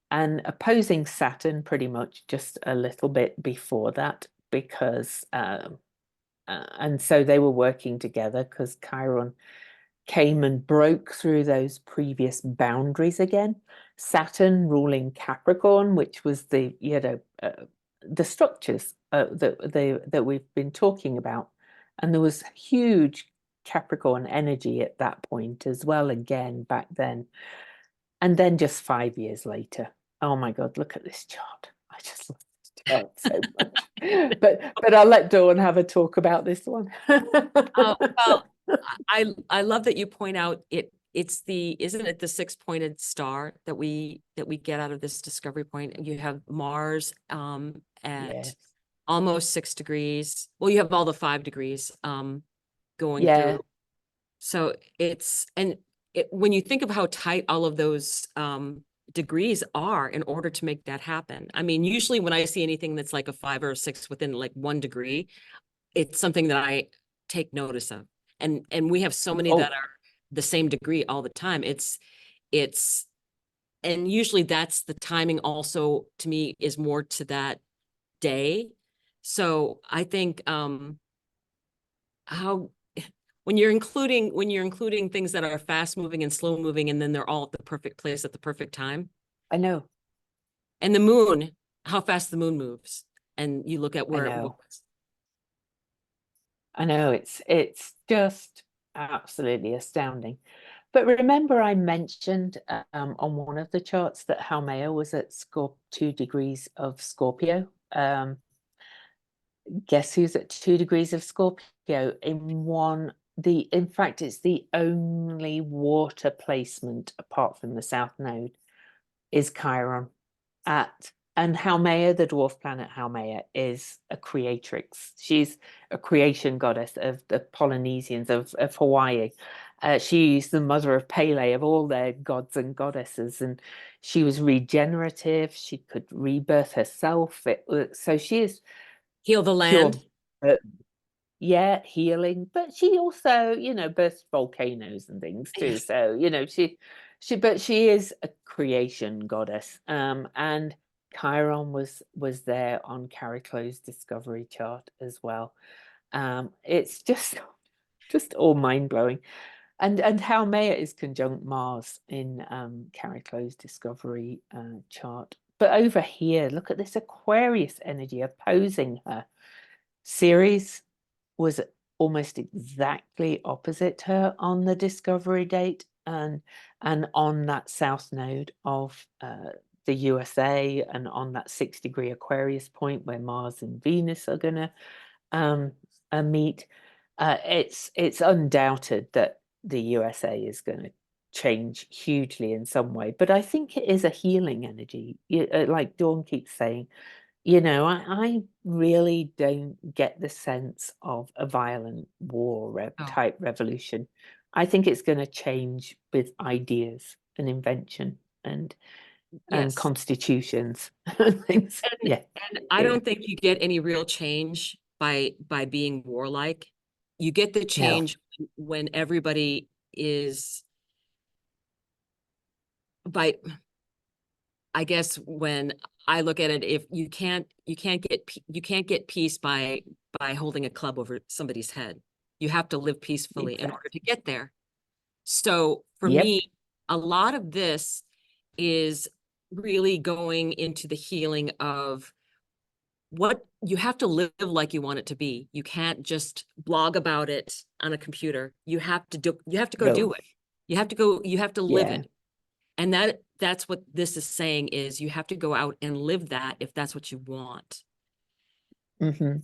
Speaker 1: and opposing Saturn pretty much just a little bit before that because and so they were working together because Chiron came and broke through those previous boundaries again. Saturn ruling Capricorn, which was the structures that we've been talking about, and there was huge Capricorn energy at that point as well. Again, back then, and then just 5 years later, oh my God, look at this chart! I just love this chart so much. But I'll let Dawn have a talk about this one.
Speaker 2: oh, well, I love that you point out it's isn't it the 6-pointed star that we get out of this discovery point? You have Mars at
Speaker 1: Yes.
Speaker 2: almost 6 degrees. Well, you have all the 5 degrees going
Speaker 1: Yeah.
Speaker 2: through. So when you think of how tight all of those degrees are in order to make that happen. I mean, usually when I see anything that's like a 5 or a 6 within like 1 degree, it's something that I take notice of. And we have so many that
Speaker 1: Oh,
Speaker 2: are the same degree all the time. It's and usually that's the timing also to me is more to that day. So I think how when you're including things that are fast moving and slow moving and then they're all at the perfect place at the perfect time.
Speaker 1: I know.
Speaker 2: And the moon, how fast the moon moves. And you look at
Speaker 1: I
Speaker 2: where it
Speaker 1: know.
Speaker 2: was.
Speaker 1: I know. It's just absolutely astounding. But remember, I mentioned on one of the charts that Haumea was at 2 degrees of Scorpio. Guess who's at 2 degrees of Scorpio in fact, it's the only water placement apart from the South Node is Chiron and Haumea, the dwarf planet Haumea, is a creatrix. She's a creation goddess of the Polynesians of Hawaii. She's the mother of Pele, of all their gods and goddesses, and she was regenerative. She could rebirth herself. So she is
Speaker 2: Heal the
Speaker 1: pure
Speaker 2: land.
Speaker 1: uh, yeah, healing, but she also, bursts volcanoes and things too.
Speaker 2: Yes.
Speaker 1: So, but she is a creation goddess. And Chiron was there on Cariclo's discovery chart as well. It's just all mind blowing. And how Maya is conjunct Mars in Cariclo's discovery chart. But over here, look at this Aquarius energy opposing her. Ceres was almost exactly opposite her on the discovery date, and on that south node of the USA, and on that 6-degree Aquarius point where Mars and Venus are gonna um, meet. It's undoubted that the USA is going to change hugely in some way, but I think it is a healing energy. Like Dawn keeps saying, I really don't get the sense of a violent war
Speaker 2: Oh,
Speaker 1: type revolution. I think it's going to change with ideas and invention and
Speaker 2: yes.
Speaker 1: constitutions and things.
Speaker 2: And
Speaker 1: Yeah,
Speaker 2: and I
Speaker 1: yeah.
Speaker 2: don't think you get any real change by being warlike. You get the
Speaker 1: No,
Speaker 2: change when everybody is by I guess when I look at it, if you can't get peace by holding a club over somebody's head. You have to live peacefully in order to
Speaker 1: exactly.
Speaker 2: get there. So for
Speaker 1: Yep.
Speaker 2: me, a lot of this is really going into the healing of what you have to live like you want it to be. You can't just blog about it on a computer. You have to go
Speaker 1: No.
Speaker 2: do it. You have to live
Speaker 1: Yeah.
Speaker 2: it. And that's what this is saying is you have to go out and live that if that's what you want.
Speaker 1: Hmm.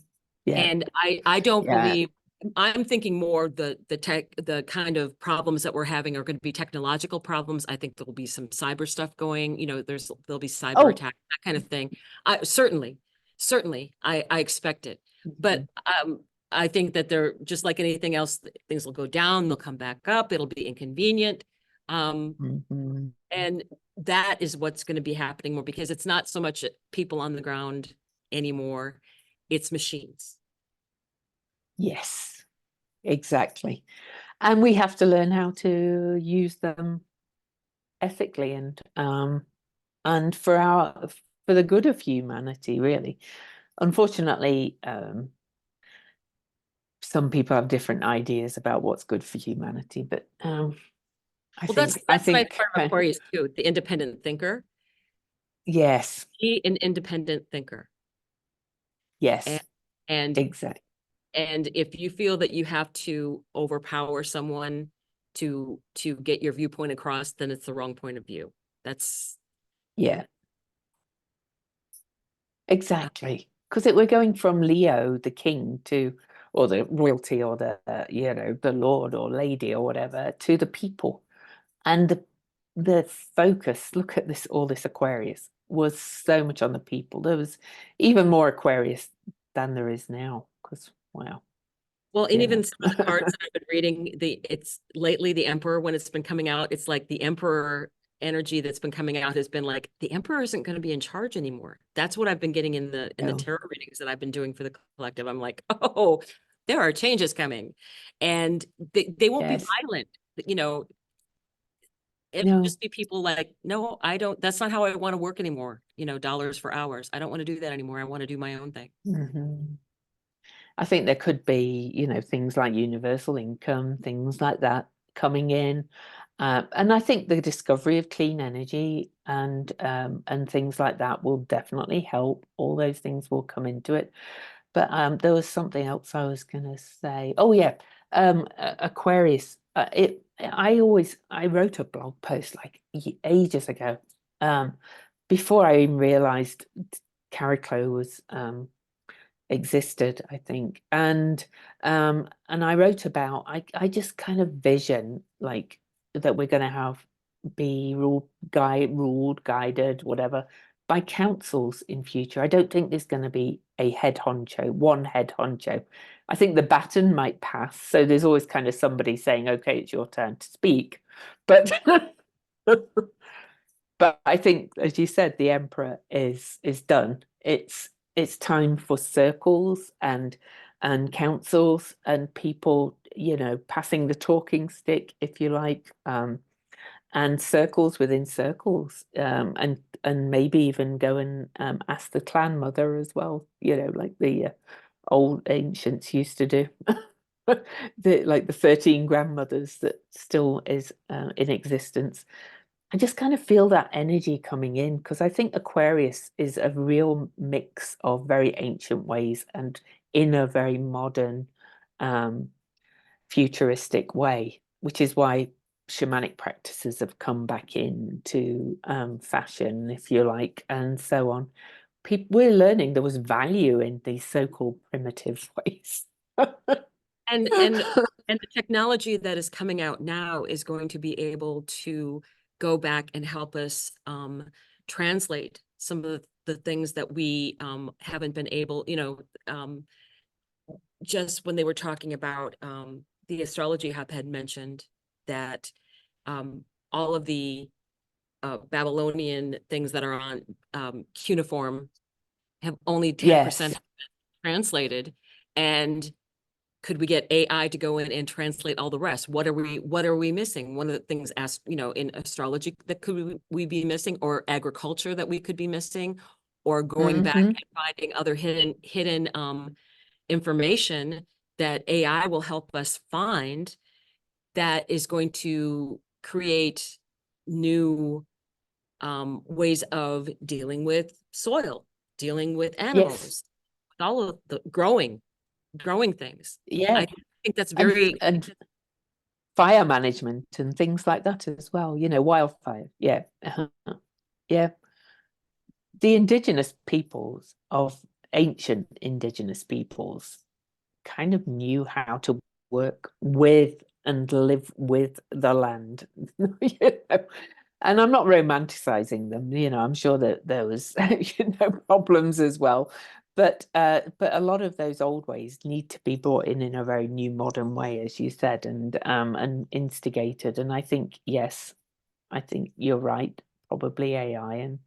Speaker 1: Yeah.
Speaker 2: And I don't
Speaker 1: Yeah.
Speaker 2: believe I'm thinking more the kind of problems that we're having are going to be technological problems. I think there'll be some cyber stuff going, there'll be cyber
Speaker 1: Oh.
Speaker 2: attack, that kind of thing. I certainly I expect it. But
Speaker 1: Mhm.
Speaker 2: I think that they're just like anything else, things will go down, they'll come back up, it'll be inconvenient.
Speaker 1: Mhm.
Speaker 2: And that is what's going to be happening more because it's not so much people on the ground anymore, it's machines.
Speaker 1: Yes, exactly. And we have to learn how to use them ethically and for the good of humanity, really. Unfortunately, some people have different ideas about what's good for humanity, but I
Speaker 2: Well,
Speaker 1: think I
Speaker 2: that's a nice
Speaker 1: think
Speaker 2: part of Aquarius too, the independent thinker.
Speaker 1: yes,
Speaker 2: Be an independent thinker. And
Speaker 1: yes,
Speaker 2: and
Speaker 1: exactly.
Speaker 2: and if you feel that you have to overpower someone to get your viewpoint across, then it's the wrong point of view. That's
Speaker 1: Yeah. Exactly. Because we're going from Leo, the king, or the royalty, or the lord or lady or whatever, to the people. And the focus, look at this, all this Aquarius was so much on the people. There was even more Aquarius than there is now. Because, wow,
Speaker 2: well, and
Speaker 1: yeah.
Speaker 2: even some of the cards that I've been reading, it's lately the Emperor, when it's been coming out, it's like the Emperor energy that's been coming out has been like the Emperor isn't going to be in charge anymore. That's what I've been getting in the
Speaker 1: No,
Speaker 2: tarot readings that I've been doing for the collective. I'm like, oh, there are changes coming, and they won't be
Speaker 1: yes,
Speaker 2: violent. You know, it'll
Speaker 1: no.
Speaker 2: just be people like, no, I don't. That's not how I want to work anymore. Dollars for hours. I don't want to do that anymore. I want to do my own thing.
Speaker 1: Mhm. I think there could be, things like universal income, things like that coming in. And I think the discovery of clean energy and things like that will definitely help. All those things will come into it. But there was something else I was going to say. Oh yeah, Aquarius. I wrote a blog post like ages ago, um, before I even realized Cariclo was existed, I think. And I wrote about I just kind of vision like that we're gonna have be ruled, guided, whatever, by councils in future. I don't think there's gonna be a head honcho, one head honcho. I think the baton might pass. So there's always kind of somebody saying, okay, it's your turn to speak. But but I think, as you said, the emperor is done. It's time for circles and councils and people, passing the talking stick, if you like, and circles within circles, and maybe even go and ask the clan mother as well, like the old ancients used to do. Like the 13 grandmothers that still is in existence. I just kind of feel that energy coming in because I think Aquarius is a real mix of very ancient ways and in a very modern, um, futuristic way, which is why shamanic practices have come back into fashion, if you like, and so on. We're learning there was value in these so-called primitive ways.
Speaker 2: And and the technology that is coming out now is going to be able to go back and help us translate some of the things that we haven't been able, just when they were talking about the astrology hub had mentioned that all of the Babylonian things that are on cuneiform have only 10%
Speaker 1: Yes,
Speaker 2: translated. And could we get AI to go in and translate all the rest? What are we missing? One of the things asked, in astrology that we be missing, or agriculture that we could be missing, or going back
Speaker 1: hmm
Speaker 2: and finding other hidden information that AI will help us find that is going to create new ways of dealing with soil, dealing with
Speaker 1: yes,
Speaker 2: animals, with all of the growing things.
Speaker 1: yeah,
Speaker 2: I think that's
Speaker 1: and
Speaker 2: very,
Speaker 1: and fire management and things like that as well. Wildfire. Yeah, yeah. The indigenous peoples of ancient indigenous peoples kind of knew how to work with and live with the land. you know? And I'm not romanticizing them, I'm sure that there was problems as well. But a lot of those old ways need to be brought in a very new modern way, as you said, and instigated. And I think, yes, I think you're right, probably AI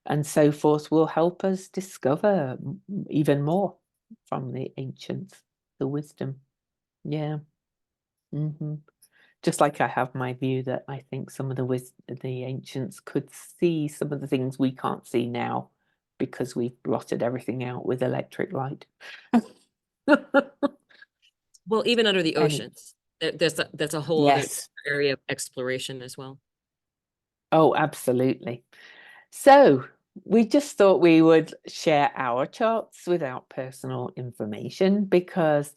Speaker 1: and so forth will help us discover even more from the ancients, the wisdom. Yeah. hmm Just like I have my view that I think some of the ancients could see some of the things we can't see now because we've blotted everything out with electric light.
Speaker 2: well, even under the
Speaker 1: Any,
Speaker 2: oceans, that's a whole other
Speaker 1: yes.
Speaker 2: area of exploration as well.
Speaker 1: Oh, absolutely. So we just thought we would share our charts without personal information because,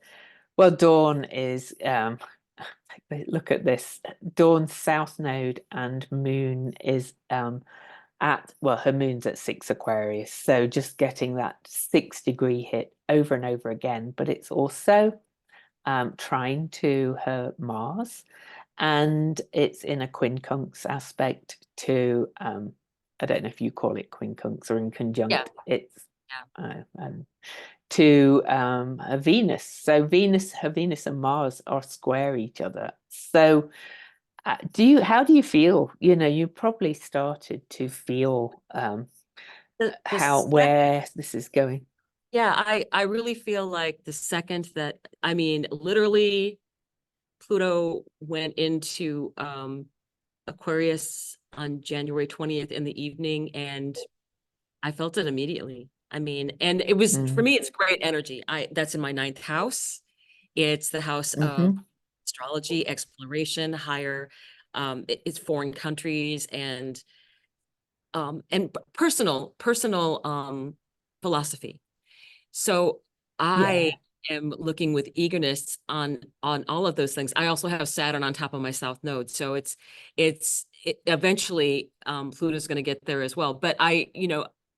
Speaker 1: well, Dawn is, look at this, Dawn's south node and moon is her moon's at 6 Aquarius. So just getting that 6-degree hit over and over again, but it's also trine to her Mars and it's in a quincunx aspect to I don't know if you call it quincunx or in
Speaker 2: Yeah,
Speaker 1: conjunct. It's
Speaker 2: yeah.
Speaker 1: to a Venus. So her Venus and Mars are square each other. So how do you feel? You probably started to feel
Speaker 2: The
Speaker 1: where this is going.
Speaker 2: Yeah, I really feel like the second that, I mean, literally Pluto went into Aquarius on January 20th in the evening, and I felt it immediately. I mean, and it was, for
Speaker 1: Mm.
Speaker 2: me, it's great energy. That's in my ninth house. It's the house of
Speaker 1: hmm
Speaker 2: astrology, exploration, higher, it's foreign countries and personal philosophy. So I
Speaker 1: Yeah.
Speaker 2: am looking with eagerness on all of those things. I also have Saturn on top of my south node, so eventually Pluto's going to get there as well. But I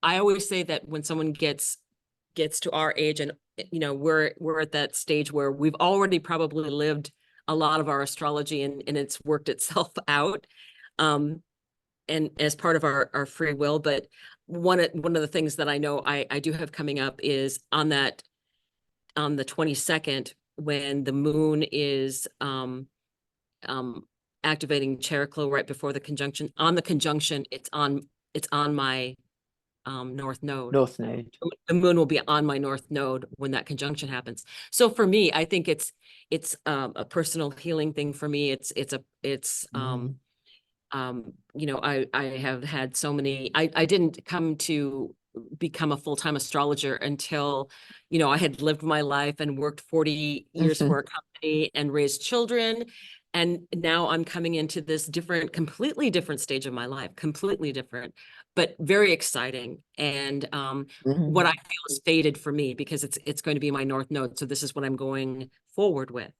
Speaker 2: always say that when someone gets to our age, and we're at that stage where we've already probably lived a lot of our astrology, and it's worked itself out. Um, and as part of our free will. But one of the things that I know I do have coming up is on the 22nd, when the moon is activating Cheraclo right before the conjunction. On the conjunction, it's on my North Node.
Speaker 1: North Node.
Speaker 2: The moon will be on my North Node when that conjunction happens. So for me, I think it's a personal healing thing for me.
Speaker 1: Mm.
Speaker 2: You know, I have had so many, I didn't come to become a full-time astrologer until, you know, I had lived my life and worked 40 years for a company and raised children. And now I'm coming into this different, completely different stage of my life, completely different, but very exciting. And what
Speaker 1: Mm.
Speaker 2: I feel is fated for me because it's going to be my North Node. So this is what I'm going forward with.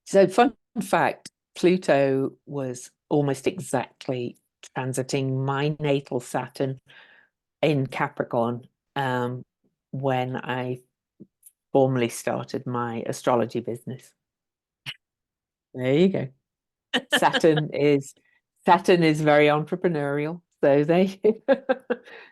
Speaker 1: So fun fact, Pluto was almost exactly transiting my natal Saturn in Capricorn when I formally started my astrology business. There you go. Saturn is Saturn is very entrepreneurial. So they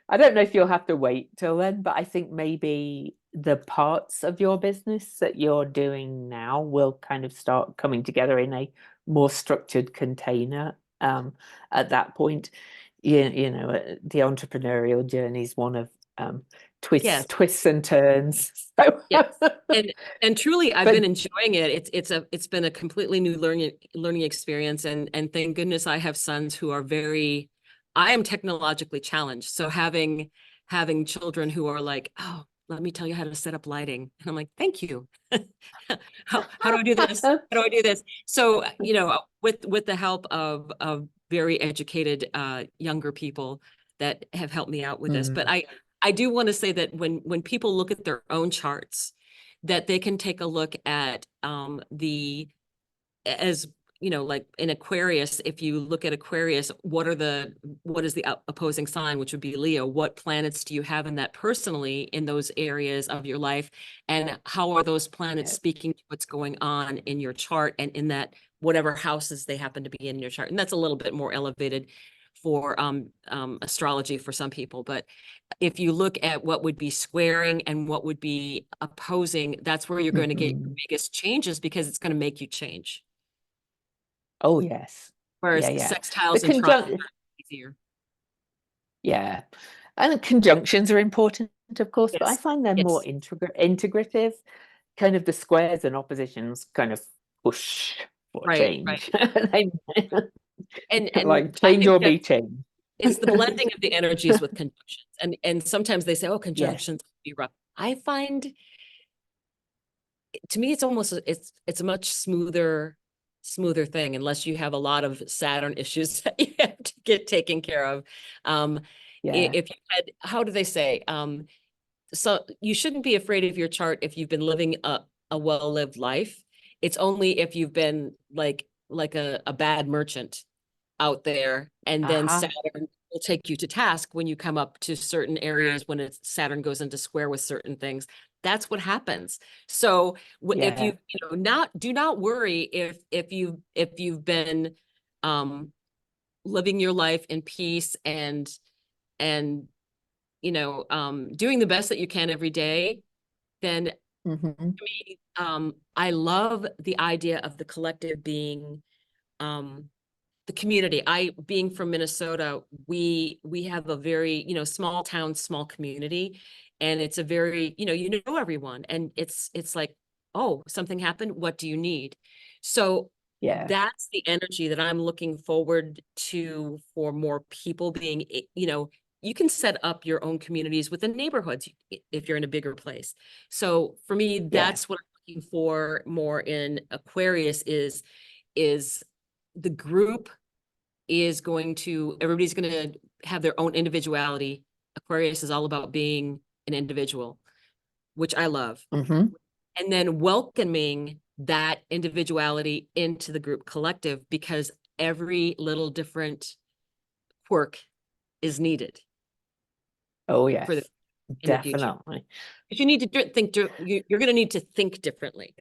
Speaker 1: I don't know if you'll have to wait till then, but I think maybe the parts of your business that you're doing now will kind of start coming together in a more structured container at that point. You know, the entrepreneurial journey is one of
Speaker 2: Yes.
Speaker 1: twists and turns. So
Speaker 2: Yes. And truly I've been
Speaker 1: but
Speaker 2: enjoying it. It's been a completely new learning experience, and thank goodness I have sons who are very, I am technologically challenged. So having children who are like, "Oh, let me tell you how to set up lighting." And I'm like, "Thank you." How do I do this? How do I do this? So, you know, with the help of very educated younger people that have helped me out with this. But
Speaker 1: Mm,
Speaker 2: I do want to say that when people look at their own charts, that they can take a look at the, as you know, like in Aquarius, if you look at Aquarius, what is the opposing sign, which would be Leo? What planets do you have in that personally in those areas of your life? And how are those planets
Speaker 1: yeah.
Speaker 2: speaking to what's going on in your chart and in that whatever houses they happen to be in your chart? And that's a little bit more elevated for astrology for some people. But if you look at what would be squaring and what would be opposing, that's where you're going to get your
Speaker 1: Mhm.
Speaker 2: biggest changes because it's going to make you change.
Speaker 1: Oh yes. Yeah,
Speaker 2: Whereas
Speaker 1: yeah. The
Speaker 2: sextiles and trials
Speaker 1: conjunct
Speaker 2: are easier.
Speaker 1: yeah. And the conjunctions are important, of course, but I
Speaker 2: Yes.
Speaker 1: find they're more
Speaker 2: Yes.
Speaker 1: integrative. Kind of the squares and oppositions kind of push for
Speaker 2: Right. Right.
Speaker 1: change. They
Speaker 2: And
Speaker 1: like
Speaker 2: I
Speaker 1: change
Speaker 2: think
Speaker 1: or
Speaker 2: that
Speaker 1: be changed.
Speaker 2: it's the blending of the energies with conjunctions. And sometimes they say, oh,
Speaker 1: Yes.
Speaker 2: conjunctions can be rough. I find, to me, it's almost it's a much smoother thing unless you have a lot of Saturn issues that you have to get taken care of. Um,
Speaker 1: Yeah.
Speaker 2: if you had, how do they say? So you shouldn't be afraid of your chart if you've been living a well-lived life. It's only if you've been like a bad merchant out there, and then
Speaker 1: Aha.
Speaker 2: Saturn will take you to task when you come up to certain areas when it's Saturn goes into square with certain things. That's what happens. So if
Speaker 1: Yeah.
Speaker 2: you know, not do not worry if you've been um living your life in peace and doing the best that you can every day, then to
Speaker 1: Hmm.
Speaker 2: me, I love the idea of the collective being the community. I being from Minnesota, we have a very, small town, small community, and it's a very, you know everyone, and it's like, oh, something happened, what do you need? So
Speaker 1: Yeah.
Speaker 2: that's the energy that I'm looking forward to for more people being, you can set up your own communities within neighborhoods if you're in a bigger place. So for me,
Speaker 1: Yeah.
Speaker 2: that's what I'm looking for more in Aquarius is the group is going to, everybody's going to have their own individuality. Aquarius is all about being an individual, which I love.
Speaker 1: Hmm.
Speaker 2: And then welcoming that individuality into the group collective because every little different quirk is needed
Speaker 1: Oh
Speaker 2: for the
Speaker 1: yes.
Speaker 2: in the future.
Speaker 1: Definitely.
Speaker 2: If you need to think, you're going to need to think differently.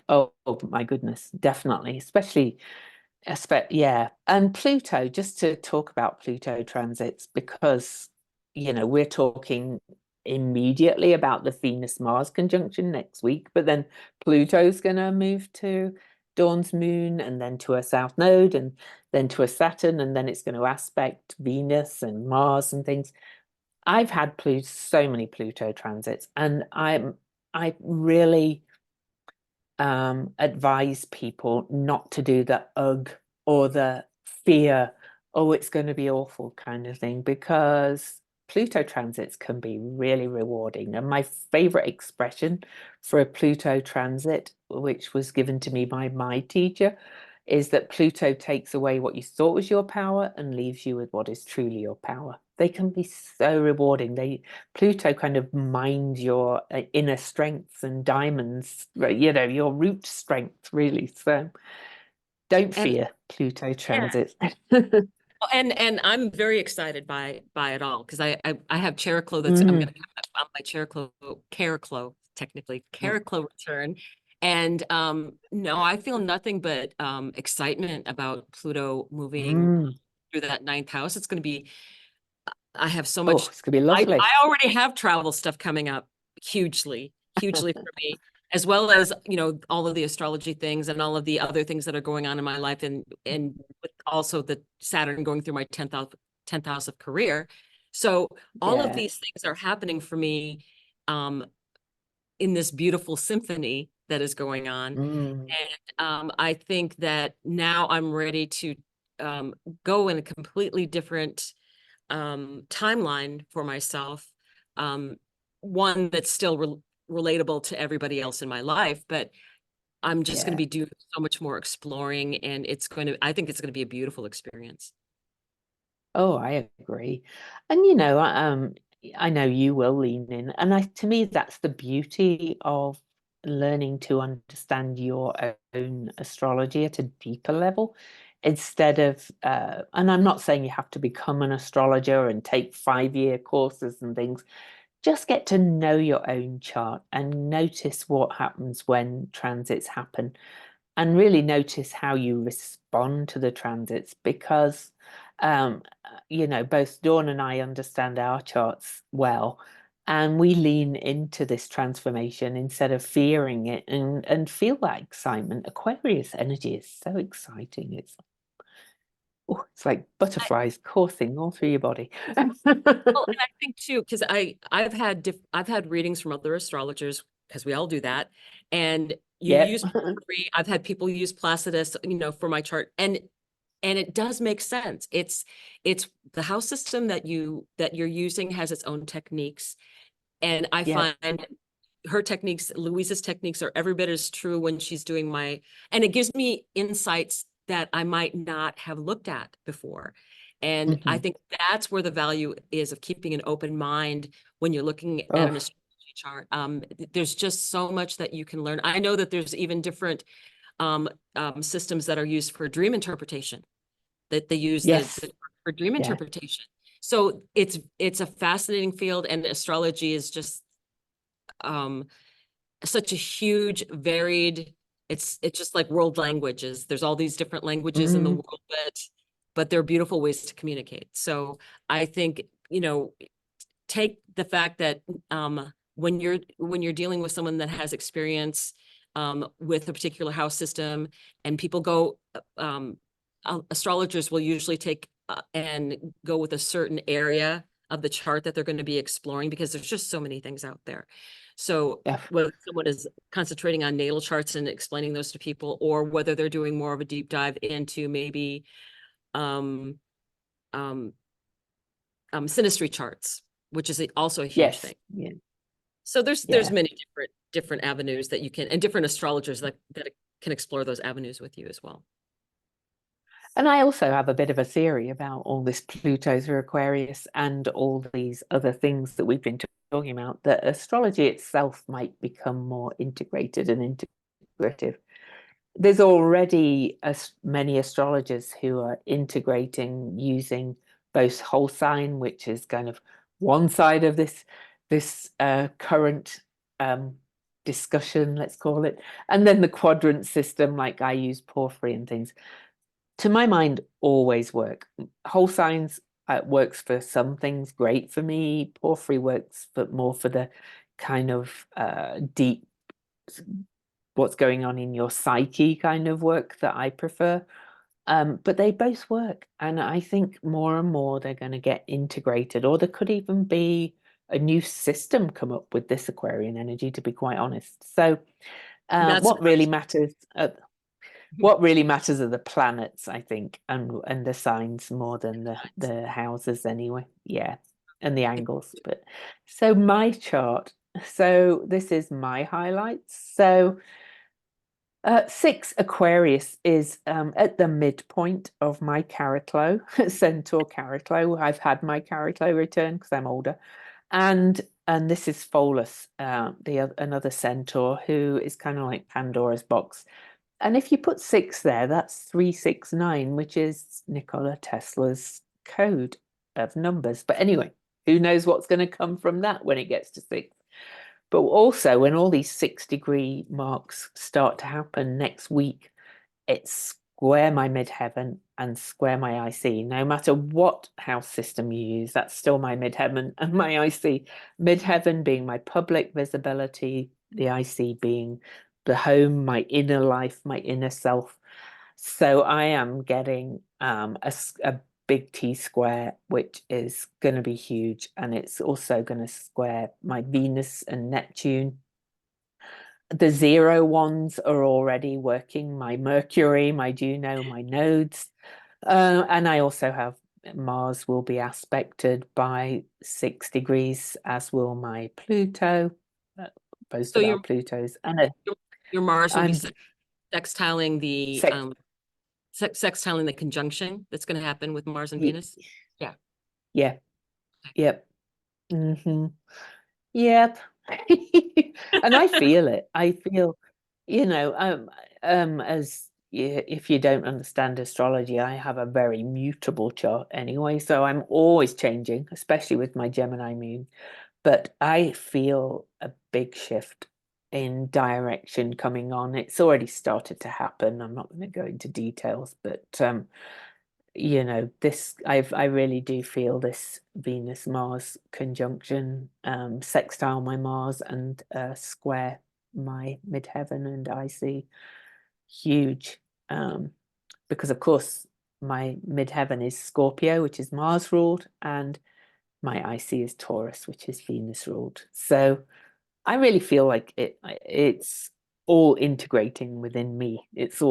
Speaker 1: Oh my goodness, definitely. Especially yeah. And Pluto, just to talk about Pluto transits, because we're talking immediately about the Venus Mars conjunction next week, but then Pluto's gonna move to Dawn's moon, and then to a south node, and then to a Saturn, and then it's going to aspect Venus and Mars and things. I've had so many Pluto transits, and I really advise people not to do the ugh or the fear, oh, it's going to be awful kind of thing, because Pluto transits can be really rewarding. And my favorite expression for a Pluto transit, which was given to me by my teacher, is that Pluto takes away what you thought was your power and leaves you with what is truly your power. They can be so rewarding. Pluto kind of mines your inner strengths and diamonds, you know, your root strength, really. So don't
Speaker 2: And
Speaker 1: fear Pluto
Speaker 2: yeah,
Speaker 1: transits.
Speaker 2: and I'm very excited by it all, because I have Chariclo that's I'm
Speaker 1: Mm.
Speaker 2: gonna have on my Cariclo, technically Cariclo return. And no, I feel nothing but excitement about Pluto moving
Speaker 1: Mm.
Speaker 2: through that ninth house. It's gonna be, I have so
Speaker 1: Oh,
Speaker 2: much,
Speaker 1: it's gonna be
Speaker 2: I
Speaker 1: lovely.
Speaker 2: already have travel stuff coming up hugely for me, as well as, all of the astrology things and all of the other things that are going on in my life, and with also the Saturn going through my 10th house of career. So all of
Speaker 1: Yeah.
Speaker 2: these things are happening for me um in this beautiful symphony that is going on.
Speaker 1: Mm.
Speaker 2: And I think that now I'm ready to go in a completely different timeline for myself, um, one that's still relatable to everybody else in my life, but I'm just going to
Speaker 1: Yeah.
Speaker 2: be doing so much more exploring, and I think it's going to be a beautiful experience.
Speaker 1: Oh, I agree. And you know, I know you will lean in. And to me, that's the beauty of learning to understand your own astrology at a deeper level instead of, and I'm not saying you have to become an astrologer and take 5-year courses and things. Just get to know your own chart and notice what happens when transits happen, and really notice how you respond to the transits, because you know, both Dawn and I understand our charts well, and we lean into this transformation instead of fearing it, and feel that excitement. Aquarius energy is so exciting. It's like butterflies coursing all through your body.
Speaker 2: Well, and I think too, because I've had readings from other astrologers, because we all do that, and you
Speaker 1: Yep.
Speaker 2: use Mercury. I've had people use Placidus, for my chart, and it does make sense. It's the house system that you're using has its own techniques, and I
Speaker 1: Yep.
Speaker 2: find Louise's techniques are every bit as true when she's doing and it gives me insights that I might not have looked at before. And I
Speaker 1: Mhm.
Speaker 2: think that's where the value is of keeping an open mind when you're looking at an
Speaker 1: Oh,
Speaker 2: astrology chart. There's just so much that you can learn. I know that there's even different systems that are used for dream interpretation, that they use
Speaker 1: yes.
Speaker 2: for dream
Speaker 1: Yeah.
Speaker 2: interpretation. So it's a fascinating field, and astrology is just um such a huge, varied, it's just like world languages. There's all these different languages in the
Speaker 1: Mm.
Speaker 2: world, but they're beautiful ways to communicate. So I think, take the fact that when you're dealing with someone that has experience with a particular house system, and people go astrologers will usually take and go with a certain area of the chart that they're going to be exploring, because there's just so many things out there. So
Speaker 1: Yeah.
Speaker 2: whether someone is concentrating on natal charts and explaining those to people, or whether they're doing more of a deep dive into maybe um, um, synastry charts, which is also a huge
Speaker 1: Yes.
Speaker 2: thing.
Speaker 1: Yeah.
Speaker 2: So there's
Speaker 1: Yeah.
Speaker 2: many different avenues that you can, and different astrologers that can explore those avenues with you as well.
Speaker 1: And I also have a bit of a theory about all this Pluto through Aquarius and all these other things that we've been talking about, that astrology itself might become more integrated and integrative. There's already many astrologers who are integrating using both whole sign, which is kind of one side of this current discussion, let's call it, and then the quadrant system, like I use porphyry and things. To my mind, always work. Whole signs works for some things, great for me. Porphyry works, but more for the kind of deep what's going on in your psyche kind of work that I prefer. But they both work. And I think more and more they're going to get integrated, or there could even be a new system come up with this Aquarian energy, to be quite honest. So
Speaker 2: That's
Speaker 1: what really matters, what really matters are the planets, I think, and the signs more than the houses anyway. Yeah, and the angles. But so my chart. So this is my highlights. So 6 Aquarius is at the midpoint of my Cariclo, Centaur Cariclo. I've had my Cariclo return because I'm older, and this is Pholus, another Centaur who is kind of like Pandora's box. And if you put 6 there, that's 369, which is Nikola Tesla's code of numbers. But anyway, who knows what's going to come from that when it gets to 6? But also, when all these 6-degree marks start to happen next week, it's square my midheaven and square my IC. No matter what house system you use, that's still my midheaven and my IC. Midheaven being my public visibility, the IC being the home, my inner life, my inner self. So I am getting a big T square, which is going to be huge. And it's also going to square my Venus and Neptune. The 0 ones are already working, my Mercury, my Juno, my nodes. And I also have Mars will be aspected by 6 degrees, as will my Pluto. Both
Speaker 2: so
Speaker 1: of our Plutos. And
Speaker 2: your Mars will be
Speaker 1: I'm
Speaker 2: sextiling the
Speaker 1: sex
Speaker 2: sextiling the conjunction that's going to happen with Mars and
Speaker 1: y-
Speaker 2: Venus. Yeah.
Speaker 1: yeah, yep. Hmm. Yep. And I feel it. I feel, you know, as if you don't understand astrology, I have a very mutable chart anyway, so I'm always changing, especially with my Gemini moon. But I feel a big shift in direction coming on. It's already started to happen. I'm not going to go into details, but you know, this I really do feel this Venus Mars conjunction, sextile my Mars and square my midheaven, and I see huge, because of course my midheaven is Scorpio, which is Mars ruled, and my IC is Taurus, which is Venus ruled. So I really feel like it's all integrating within me. It's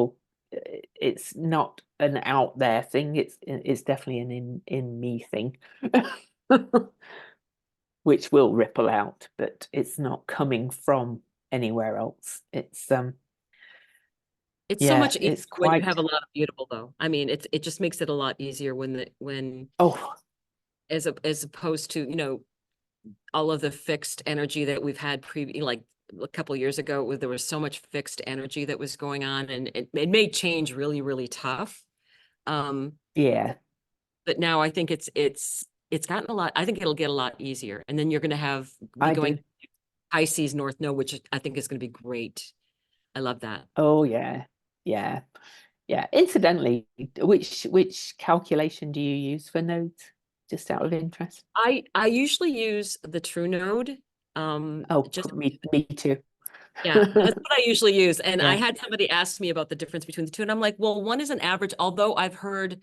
Speaker 1: not an out there thing. It's definitely an in me thing, which will ripple out, but it's not coming from anywhere else.
Speaker 2: It's so
Speaker 1: Yeah,
Speaker 2: much easier
Speaker 1: it's
Speaker 2: when you
Speaker 1: quite.
Speaker 2: have a lot of mutable though. I mean, it just makes it a lot easier when
Speaker 1: Oh,
Speaker 2: as opposed to, all of the fixed energy that we've had like a couple of years ago, where there was so much fixed energy that was going on, and it made change really, really tough. Um,
Speaker 1: yeah,
Speaker 2: but now I think it's gotten a lot. I think it'll get a lot easier, and then you're going to be
Speaker 1: I do.
Speaker 2: going Pisces North Node, which I think is going to be great. I love that.
Speaker 1: Oh, yeah, yeah, yeah. Incidentally, which calculation do you use for nodes? Just out of interest.
Speaker 2: I usually use the True Node.
Speaker 1: Oh,
Speaker 2: Just
Speaker 1: me too.
Speaker 2: Yeah, that's what I usually use. And I
Speaker 1: Yeah,
Speaker 2: had somebody ask me about the difference between the two, and I'm like, well, one is an average, although I've heard,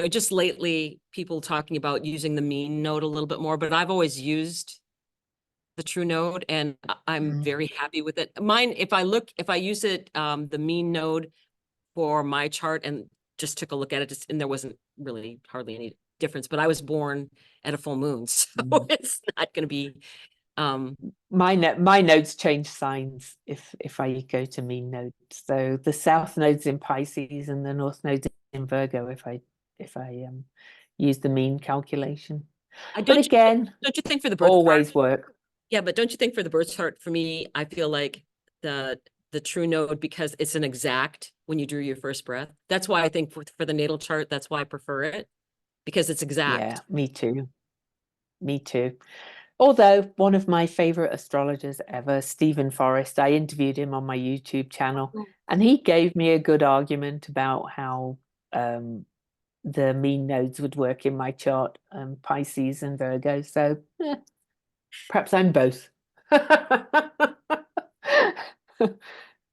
Speaker 2: just lately people talking about using the mean node a little bit more, but I've always used the True Node, and I'm
Speaker 1: mm,
Speaker 2: very happy with it. Mine, if I use it, the mean node for my chart and just took a look at it, and there wasn't really hardly any difference, but I was born at a full moon, so
Speaker 1: mm.
Speaker 2: it's not going to be, um,
Speaker 1: My nodes change signs if I go to mean nodes. So the south node's in Pisces and the north node's in Virgo if I use the mean calculation.
Speaker 2: I
Speaker 1: But
Speaker 2: don't,
Speaker 1: again,
Speaker 2: don't you think for the birth chart?
Speaker 1: always work.
Speaker 2: Yeah, but don't you think for the birth chart, for me, I feel like the the true node, because it's an exact when you drew your first breath. That's why I think for the natal chart, that's why I prefer it, because it's
Speaker 1: Yeah,
Speaker 2: exact.
Speaker 1: me too. Me too. Although one of my favorite astrologers ever, Stephen Forrest, I interviewed him on my YouTube channel, and he gave me a good argument about how um, the mean nodes would work in my chart, Pisces and Virgo. So perhaps I'm both.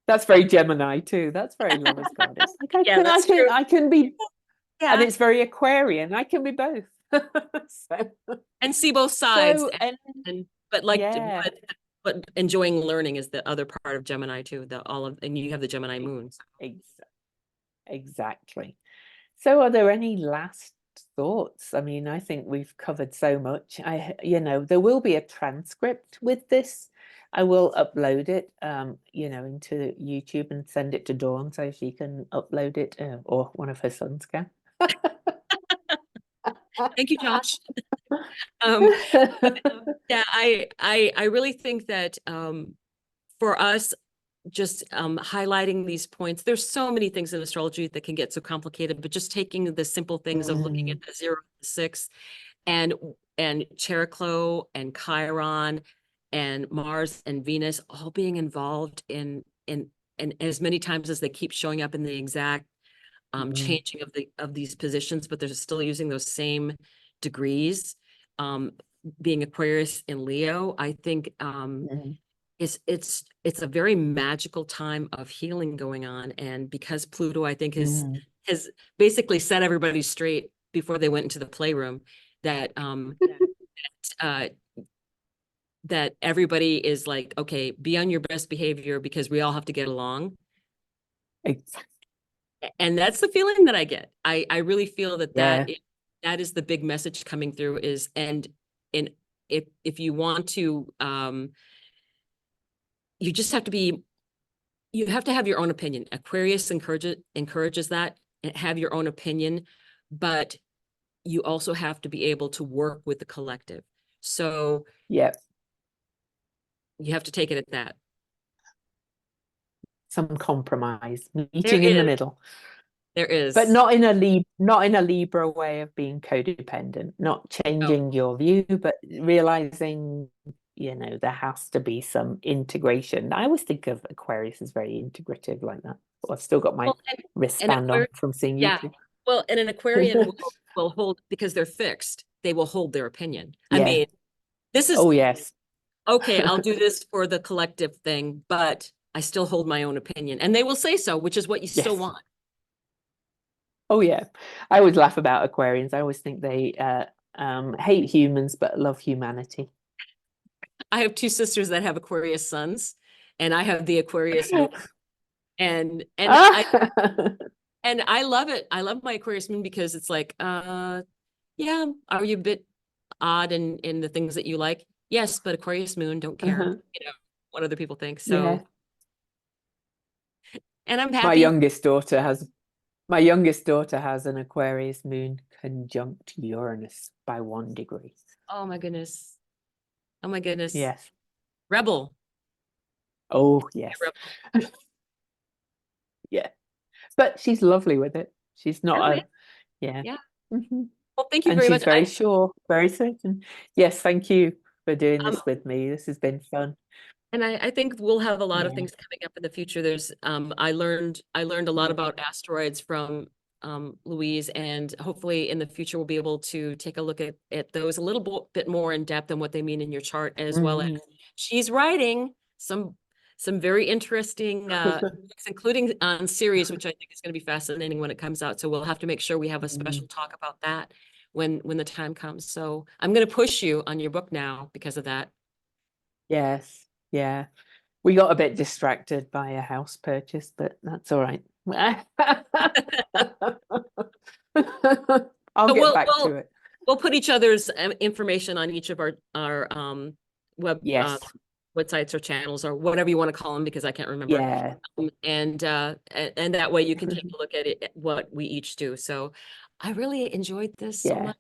Speaker 1: That's very Gemini too. That's very Lover's Goddess. Like
Speaker 2: Yeah, that's true.
Speaker 1: I can be, and
Speaker 2: Yeah,
Speaker 1: it's very Aquarian. I can be both. So,
Speaker 2: and see both sides.
Speaker 1: so
Speaker 2: And but like,
Speaker 1: yeah,
Speaker 2: but enjoying learning is the other part of Gemini too. And you have the Gemini moons.
Speaker 1: ex exactly. So are there any last thoughts? I mean, I think we've covered so much. There will be a transcript with this. I will upload it, into YouTube and send it to Dawn so she can upload it, or one of her sons can.
Speaker 2: Thank you, Josh. Um, yeah, I really think that for us, just highlighting these points, there's so many things in astrology that can get so complicated, but just taking the simple things of looking at the 0 to 6 and Chariklo and Chiron and Mars and Venus all being involved in and as many times as they keep showing up in the exact changing of these positions, but they're still using those same degrees. Being Aquarius and Leo, I think it's a very magical time of healing going on. And because Pluto, I think, has basically set everybody straight before they went into the playroom, that uh that everybody is like, okay, be on your best behavior because we all have to get along.
Speaker 1: Exactly.
Speaker 2: And that's the feeling that I get. I really feel that
Speaker 1: Yeah.
Speaker 2: that is the big message coming through is, and if you want to, you just have to be, you have to have your own opinion. Aquarius encourages that, and have your own opinion, but you also have to be able to work with the collective. So
Speaker 1: Yeah.
Speaker 2: you have to take it at that.
Speaker 1: Some compromise,
Speaker 2: There
Speaker 1: meeting in the
Speaker 2: is,
Speaker 1: middle.
Speaker 2: there
Speaker 1: But
Speaker 2: is.
Speaker 1: not in a Libra way of being codependent, not
Speaker 2: No.
Speaker 1: changing your view, but realizing, there has to be some integration. I always think of Aquarius as very integrative like that. Well, I've still got my
Speaker 2: Well, and
Speaker 1: wristband on from seeing
Speaker 2: yeah.
Speaker 1: YouTube.
Speaker 2: Well, and an Aquarian will hold, because they're fixed. They will hold their opinion. I
Speaker 1: Yeah.
Speaker 2: mean, this is
Speaker 1: Oh, yes.
Speaker 2: okay. I'll do this for the collective thing, but I still hold my own opinion, and they will say so, which is what you still
Speaker 1: Yes.
Speaker 2: want.
Speaker 1: Oh, yeah. I always laugh about Aquarians. I always think they hate humans but love humanity.
Speaker 2: I have two sisters that have Aquarius sons, and I have the Aquarius moon, and I love it. I love my Aquarius moon because it's like, yeah, are you a bit odd in the things that you like? Yes, but Aquarius moon, don't care, what other people think.
Speaker 1: Yeah.
Speaker 2: So, and I'm
Speaker 1: My
Speaker 2: happy.
Speaker 1: youngest daughter has My youngest daughter has an Aquarius moon conjunct Uranus by 1 degree.
Speaker 2: Oh my goodness. Oh my goodness.
Speaker 1: Yes.
Speaker 2: Rebel.
Speaker 1: Oh, yes.
Speaker 2: Rebel.
Speaker 1: Yeah. But she's lovely with it. She's
Speaker 2: Oh
Speaker 1: not
Speaker 2: yeah.
Speaker 1: yeah.
Speaker 2: Yeah.
Speaker 1: hmm
Speaker 2: Well, thank you
Speaker 1: And
Speaker 2: very
Speaker 1: she's
Speaker 2: much.
Speaker 1: very sure, very certain. Yes, thank you for doing
Speaker 2: Um,
Speaker 1: this with me. This has been fun.
Speaker 2: and I think we'll have a lot of
Speaker 1: Yeah.
Speaker 2: things coming up in the future. There's I learned a lot about asteroids from Louise, and hopefully in the future we'll be able to take a look at those a little bit more in depth and what they mean in your chart, as well as
Speaker 1: Mhm.
Speaker 2: she's writing some very interesting including on series, which I think is going to be fascinating when it comes out. So we'll have to make sure we have a special talk about that when the time comes. So I'm going to push you on your book now because of that.
Speaker 1: Yes. Yeah. We got a bit distracted by a house purchase, but that's all right. I'll
Speaker 2: But
Speaker 1: get back to it.
Speaker 2: we'll put each other's information on each of our web
Speaker 1: Yes.
Speaker 2: websites or channels or whatever you want to call them, because I can't remember.
Speaker 1: Yeah.
Speaker 2: And that way you can take a look at it, what we each do. So I really enjoyed this so
Speaker 1: Yeah.
Speaker 2: much.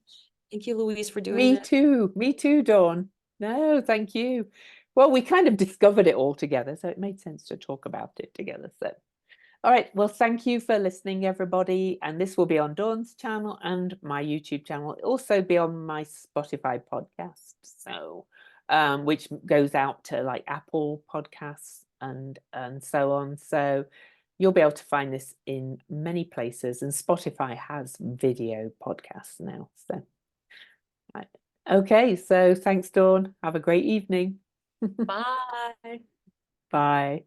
Speaker 2: Thank you, Louise, for doing
Speaker 1: Me
Speaker 2: this.
Speaker 1: too. Me too, Dawn. No, thank you. Well, we kind of discovered it all together, so it made sense to talk about it together. So, all right. Well, thank you for listening, everybody. And this will be on Dawn's channel and my YouTube channel. It'll also be on my Spotify podcast. So, which goes out to like Apple Podcasts and so on. So you'll be able to find this in many places. And Spotify has video podcasts now. So, right. Okay. So thanks, Dawn. Have a great evening.
Speaker 2: Bye.
Speaker 1: Bye.